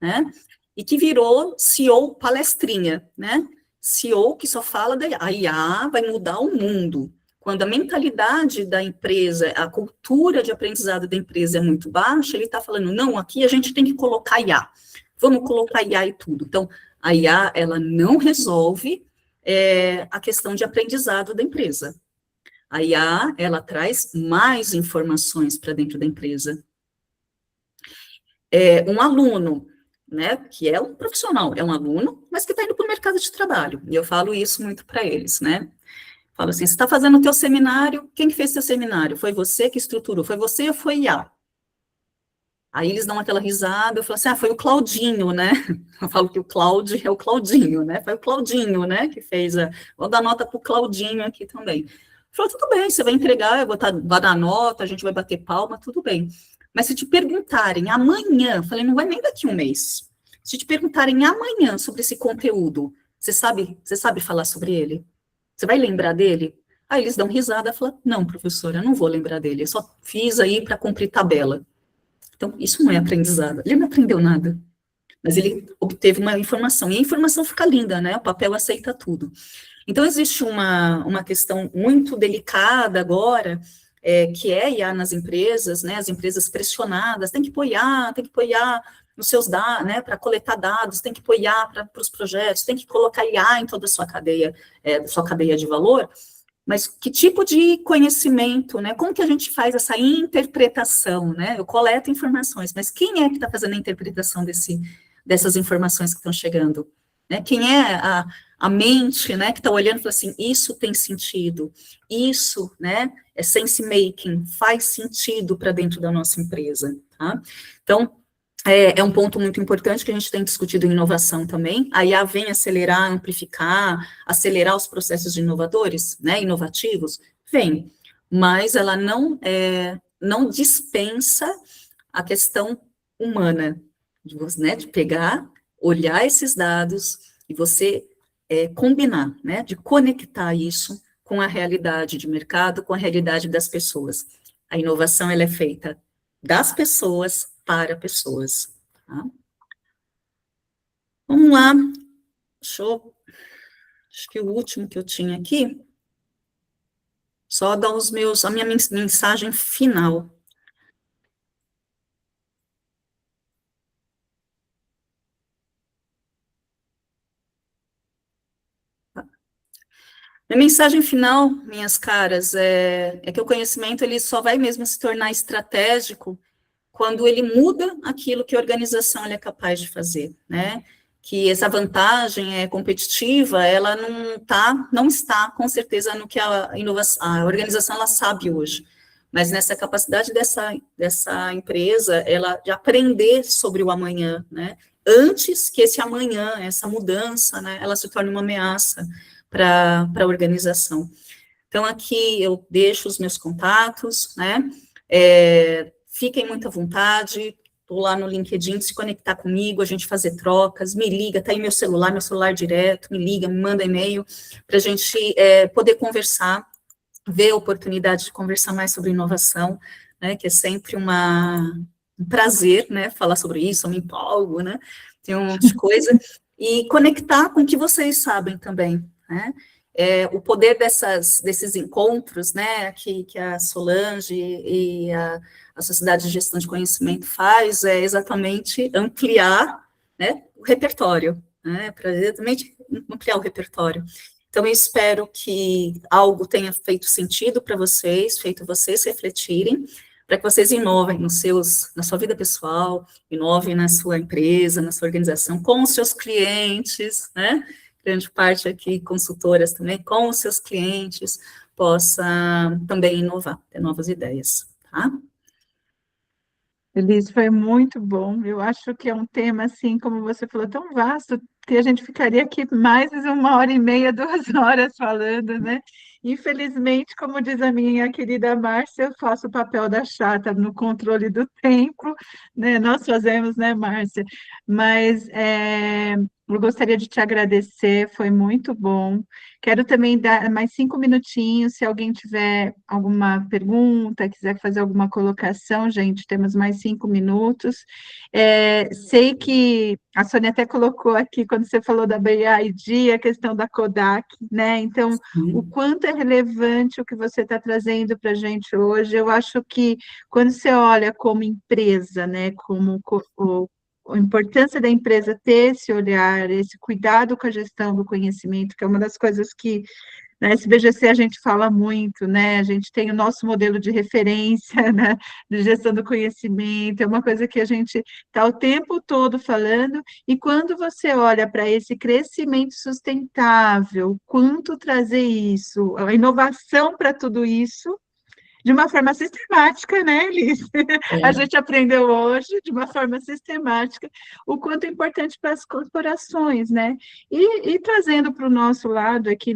né? E que virou CEO palestrinha, né? CEO que só fala da IA. A IA vai mudar o mundo. Quando a mentalidade da empresa, a cultura de aprendizado da empresa é muito baixa, ele está falando, não, aqui a gente tem que colocar IA. Vamos colocar IA e tudo. Então, a IA, ela não resolve a questão de aprendizado da empresa. A IA, ela traz mais informações para dentro da empresa. Um aluno, né, que é um profissional, é um aluno, mas que está indo para o mercado de trabalho, e eu falo isso muito para eles, né, falo assim, você está fazendo o teu seminário, quem que fez teu seminário? Foi você que estruturou? Foi você ou foi IA? Aí eles dão aquela risada, eu falo assim, foi o Claudinho, né? Eu falo que o Cláudio é o Claudinho, né? Foi o Claudinho, né, que fez vou dar nota para o Claudinho aqui também. Falou, tudo bem, você vai entregar, eu vou dar nota, a gente vai bater palma, tudo bem. Mas se te perguntarem amanhã, falei, não vai nem daqui um mês, se te perguntarem amanhã sobre esse conteúdo, você sabe falar sobre ele? Você vai lembrar dele? Aí eles dão risada, falam, não, professora, eu não vou lembrar dele, eu só fiz aí para cumprir tabela. Então, isso não é aprendizado. Ele não aprendeu nada, mas ele obteve uma informação. E a informação fica linda, né? O papel aceita tudo. Então, existe uma questão muito delicada agora, que é IA nas empresas, né? As empresas pressionadas, tem que pôr IA nos seus dados, né? Para coletar dados, tem que pôr IA para os projetos, tem que colocar IA em toda a sua cadeia de valor. Mas que tipo de conhecimento, né? Como que a gente faz essa interpretação, né? Eu coleto informações, mas quem é que está fazendo a interpretação dessas informações que estão chegando? Né? Quem é a mente, né? Que está olhando e fala assim, isso tem sentido, isso, né? É sense making, faz sentido para dentro da nossa empresa, tá? Então, é um ponto muito importante que a gente tem discutido em inovação também. A IA vem acelerar, amplificar, acelerar os processos inovadores, né, inovativos, vem, mas ela não dispensa a questão humana, de pegar, olhar esses dados e você combinar, né, de conectar isso com a realidade de mercado, com a realidade das pessoas. A inovação, ela é feita das pessoas para pessoas. Tá? Vamos lá. Acho que o último que eu tinha aqui, só dar a minha mensagem final. Tá? Minha mensagem final, minhas caras, é que o conhecimento ele só vai mesmo se tornar estratégico quando ele muda aquilo que a organização é capaz de fazer, né? Que essa vantagem competitiva, ela não está, com certeza, no que a organização ela sabe hoje, mas nessa capacidade dessa empresa, ela de aprender sobre o amanhã, né? Antes que esse amanhã, essa mudança, né, ela se torne uma ameaça para a organização. Então, aqui eu deixo os meus contatos, né? Fiquem muito à vontade, estou lá no LinkedIn, se conectar comigo, a gente fazer trocas, me liga, tá aí meu celular direto, me liga, me manda e-mail, para a gente poder conversar, ver a oportunidade de conversar mais sobre inovação, né, que é sempre um prazer, né, falar sobre isso, eu me empolgo, né, tem um monte de coisa, e conectar com o que vocês sabem também, né, o poder desses encontros, né, que a Solange e a Sociedade de Gestão de Conhecimento faz é exatamente ampliar, né, o repertório, né, para exatamente ampliar o repertório. Então, eu espero que algo tenha feito sentido para vocês, feito vocês refletirem, para que vocês inovem na sua vida pessoal, inovem na sua empresa, na sua organização, com os seus clientes, né? Grande parte aqui, consultoras também, com os seus clientes, possa também inovar, ter novas ideias, tá? Elis, foi muito bom. Eu acho que é um tema, assim, como você falou, tão vasto, que a gente ficaria aqui mais de 1h30, 2 horas falando, né? Infelizmente, como diz a minha querida Márcia, eu faço o papel da chata no controle do tempo, né? Nós fazemos, né, Márcia? Mas eu gostaria de te agradecer, foi muito bom. Quero também dar mais 5 minutinhos, se alguém tiver alguma pergunta, quiser fazer alguma colocação, gente, temos mais 5 minutos. Sei que a Sônia até colocou aqui, quando você falou da BID, a questão da Kodak, né? Então, o quanto é relevante o que você está trazendo para a gente hoje. Eu acho que quando você olha como empresa, né, como a importância da empresa ter esse olhar, esse cuidado com a gestão do conhecimento, que é uma das coisas que na SBGC a gente fala muito, né? A gente tem o nosso modelo de referência, né, de gestão do conhecimento, é uma coisa que a gente está o tempo todo falando, e quando você olha para esse crescimento sustentável, quanto trazer isso, a inovação para tudo isso, de uma forma sistemática, né, Elis? A gente aprendeu hoje, de uma forma sistemática, o quanto é importante para as corporações, né? E trazendo para o nosso lado aqui,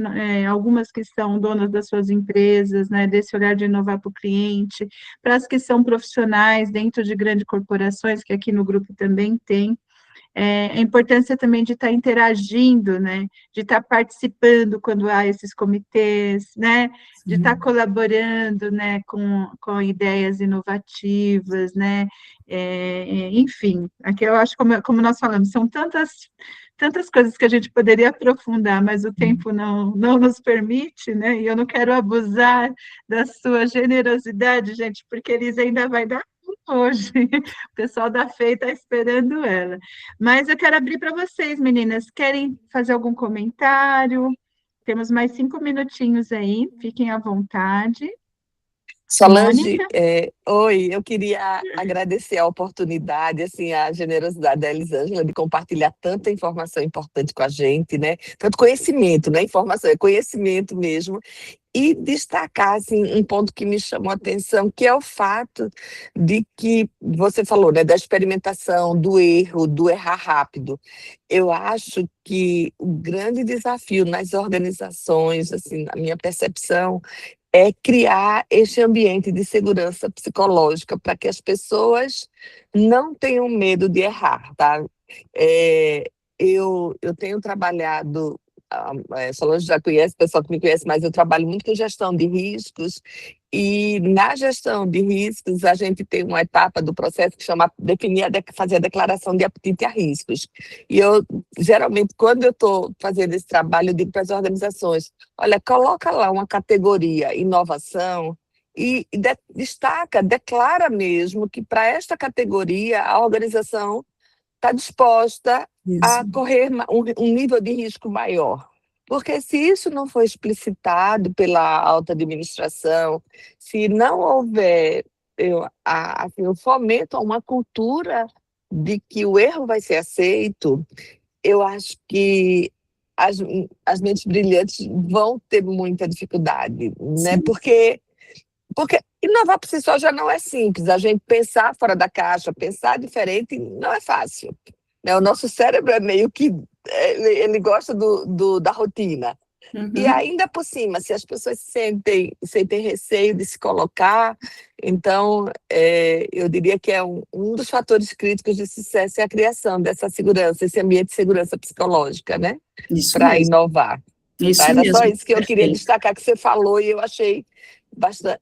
algumas que são donas das suas empresas, né, desse olhar de inovar para o cliente, para as que são profissionais dentro de grandes corporações, que aqui no grupo também tem, a importância também de estar interagindo, né, de estar participando quando há esses comitês, né, de estar colaborando, né, com ideias inovativas, né, enfim, aqui eu acho, como nós falamos, são tantas coisas que a gente poderia aprofundar, mas o tempo não nos permite, né, e eu não quero abusar da sua generosidade, gente, porque eles ainda vai dar hoje, o pessoal da FEI está esperando ela. Mas eu quero abrir para vocês, meninas. Querem fazer algum comentário? Temos mais 5 minutinhos aí, fiquem à vontade. Solange, oi, eu queria agradecer a oportunidade, assim, a generosidade da Elisângela de compartilhar tanta informação importante com a gente, né? Tanto conhecimento, não é informação, é conhecimento mesmo. E destacar, assim, um ponto que me chamou a atenção, que é o fato de que você falou, né, da experimentação, do erro, do errar rápido. Eu acho que o grande desafio nas organizações, assim, na minha percepção, é criar esse ambiente de segurança psicológica para que as pessoas não tenham medo de errar, tá? Eu tenho trabalhado, Solange já conhece, o pessoal que me conhece, mas eu trabalho muito com gestão de riscos, e na gestão de riscos a gente tem uma etapa do processo que chama fazer a declaração de apetite a riscos. E eu, geralmente, quando eu estou fazendo esse trabalho, eu digo para as organizações, olha, coloca lá uma categoria inovação e declara mesmo que para esta categoria a organização está disposta a correr um nível de risco maior. Porque se isso não for explicitado pela alta administração, se não houver o fomento a uma cultura de que o erro vai ser aceito, eu acho que as mentes brilhantes vão ter muita dificuldade, né? Porque inovar por si só já não é simples. A gente pensar fora da caixa, pensar diferente, não é fácil. O nosso cérebro é meio que... ele gosta da rotina. E ainda por cima, se as pessoas sentem receio de se colocar, então eu diria que é um dos fatores críticos de sucesso é a criação dessa segurança, esse ambiente de segurança psicológica, né? Isso Para mesmo, inovar. isso Tá? Era só mesmo, isso que eu queria perfeito. destacar que você falou e eu achei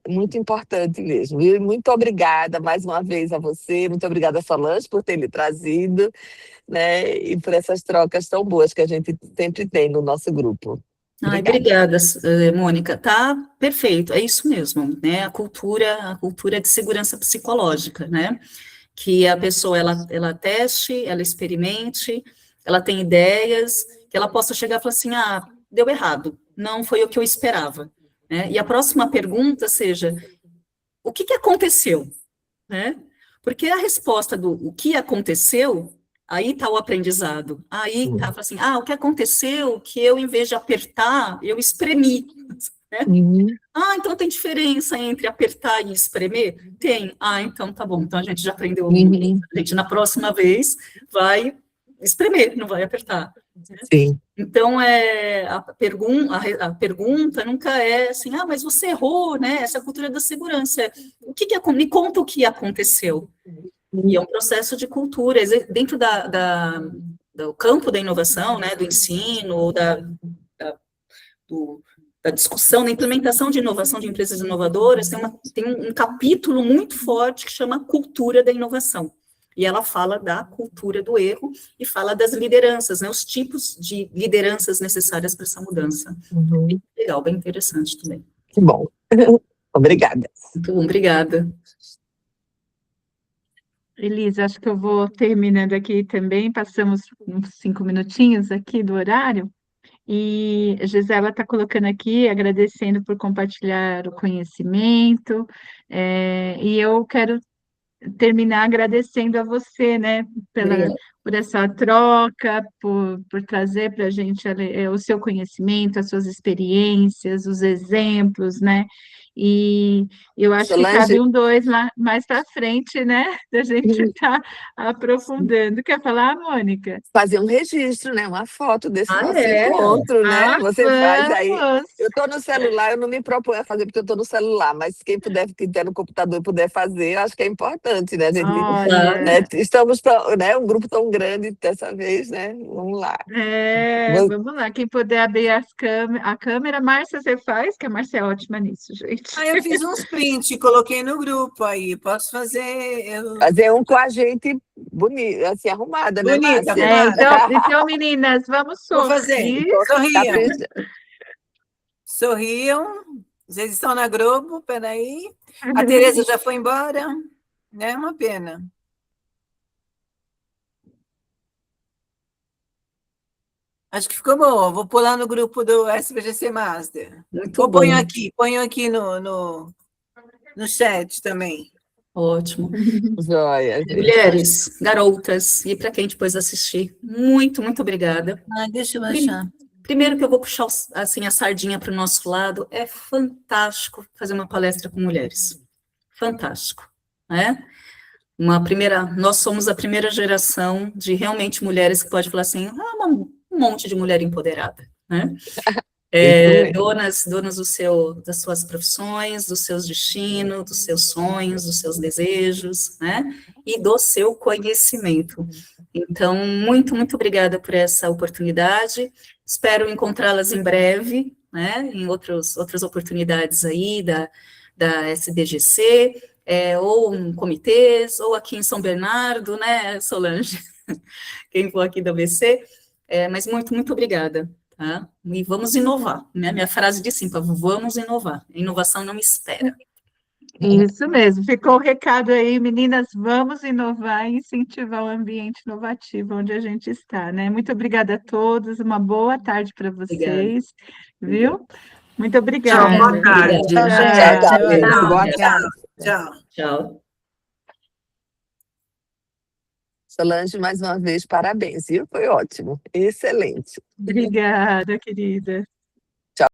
muito importante mesmo. E muito obrigada mais uma vez a você, muito obrigada, Solange, por ter lhe trazido, né? E por essas trocas tão boas que a gente sempre tem no nosso grupo. Ai, Obrigada. obrigada, Mônica. Tá perfeito, é isso mesmo, né? A cultura de segurança psicológica, né? Que a pessoa ela teste, ela experimente, ela tem ideias, que ela possa chegar e falar assim, ah, deu errado, não foi o que eu esperava, né? E a próxima pergunta seja, o que aconteceu, né? Porque a resposta do o que aconteceu, aí está o aprendizado. Aí está assim, o que aconteceu que eu, em vez de apertar, eu espremi. Né? Então tem diferença entre apertar e espremer? Tem. Então tá bom. Então a gente já aprendeu. A gente, na próxima vez, vai espremer, não vai apertar. Né? Sim. Então, a pergunta nunca é assim, mas você errou, né? Essa é a cultura da segurança. Me conta o que aconteceu. E é um processo de cultura, dentro do campo da inovação, né? Do ensino, ou da discussão, da implementação de inovação de empresas inovadoras, tem um capítulo muito forte que chama Cultura da Inovação. E ela fala da cultura do erro e fala das lideranças, né, os tipos de lideranças necessárias para essa mudança. Bem legal, bem interessante também. Que bom. Obrigada. Muito bom, obrigada. Elisa, acho que eu vou terminando aqui também, passamos uns 5 minutinhos aqui do horário, e a Gisela está colocando aqui, agradecendo por compartilhar o conhecimento, e eu quero terminar agradecendo a você, né, por essa troca, por trazer para a gente o seu conhecimento, as suas experiências, os exemplos, né, e eu acho que cabe Solange, 2 lá mais para frente, né, da gente estar aprofundando. Quer falar, Mônica? fazer um registro, né? Uma foto desse nosso É? encontro, né? Você faz aí. Vamos! Eu estou no celular, eu não me proponho a fazer porque eu estou no celular, mas quem tiver no computador e puder fazer, eu acho que é importante, né? A gente, Olha, né? Estamos né? Um grupo tão grande dessa vez, né? Vamos lá. vamos lá, quem puder abrir a câmera, Márcia, você faz, que a Márcia é ótima nisso, gente. Eu fiz uns print, coloquei no grupo aí, posso fazer. Fazer um com a gente bonita, assim, arrumada, né, Bonita, Márcia? arrumada. Então, meninas, vamos Vou fazer. sorrir. Sorriam. Vocês estão na Globo, peraí. A Tereza já foi embora, né? Uma pena. Acho que ficou bom. Vou pular no grupo do SBGC Master. Muito Ou bom. ponho aqui no chat também. Ótimo. Joia. Mulheres, garotas, e para quem depois assistir, muito, muito obrigada. Deixa eu baixar. Primeiro que eu vou puxar assim, a sardinha para o nosso lado, é fantástico fazer uma palestra com mulheres. Fantástico, né? Nós somos a primeira geração de realmente mulheres que pode falar assim, um monte de mulher empoderada, né? Donas das suas profissões, dos seus destinos, dos seus sonhos, dos seus desejos, né? E do seu conhecimento. Então, muito, muito obrigada por essa oportunidade. Espero encontrá-las em breve, né? Em outras oportunidades aí da SBGC, ou em comitês, ou aqui em São Bernardo, né, Solange? Quem for aqui da BC. Mas muito, muito obrigada. Tá? E vamos inovar, né? Minha frase de simples, vamos inovar. A inovação não espera. Isso mesmo, ficou o recado aí, meninas, vamos inovar e incentivar o ambiente inovativo onde a gente está, né? Muito obrigada a todos, uma boa tarde para vocês, viu? Muito obrigada. Tchau, boa tarde. Tchau. Solange, mais uma vez, parabéns, viu? Foi ótimo, excelente. Obrigada, querida.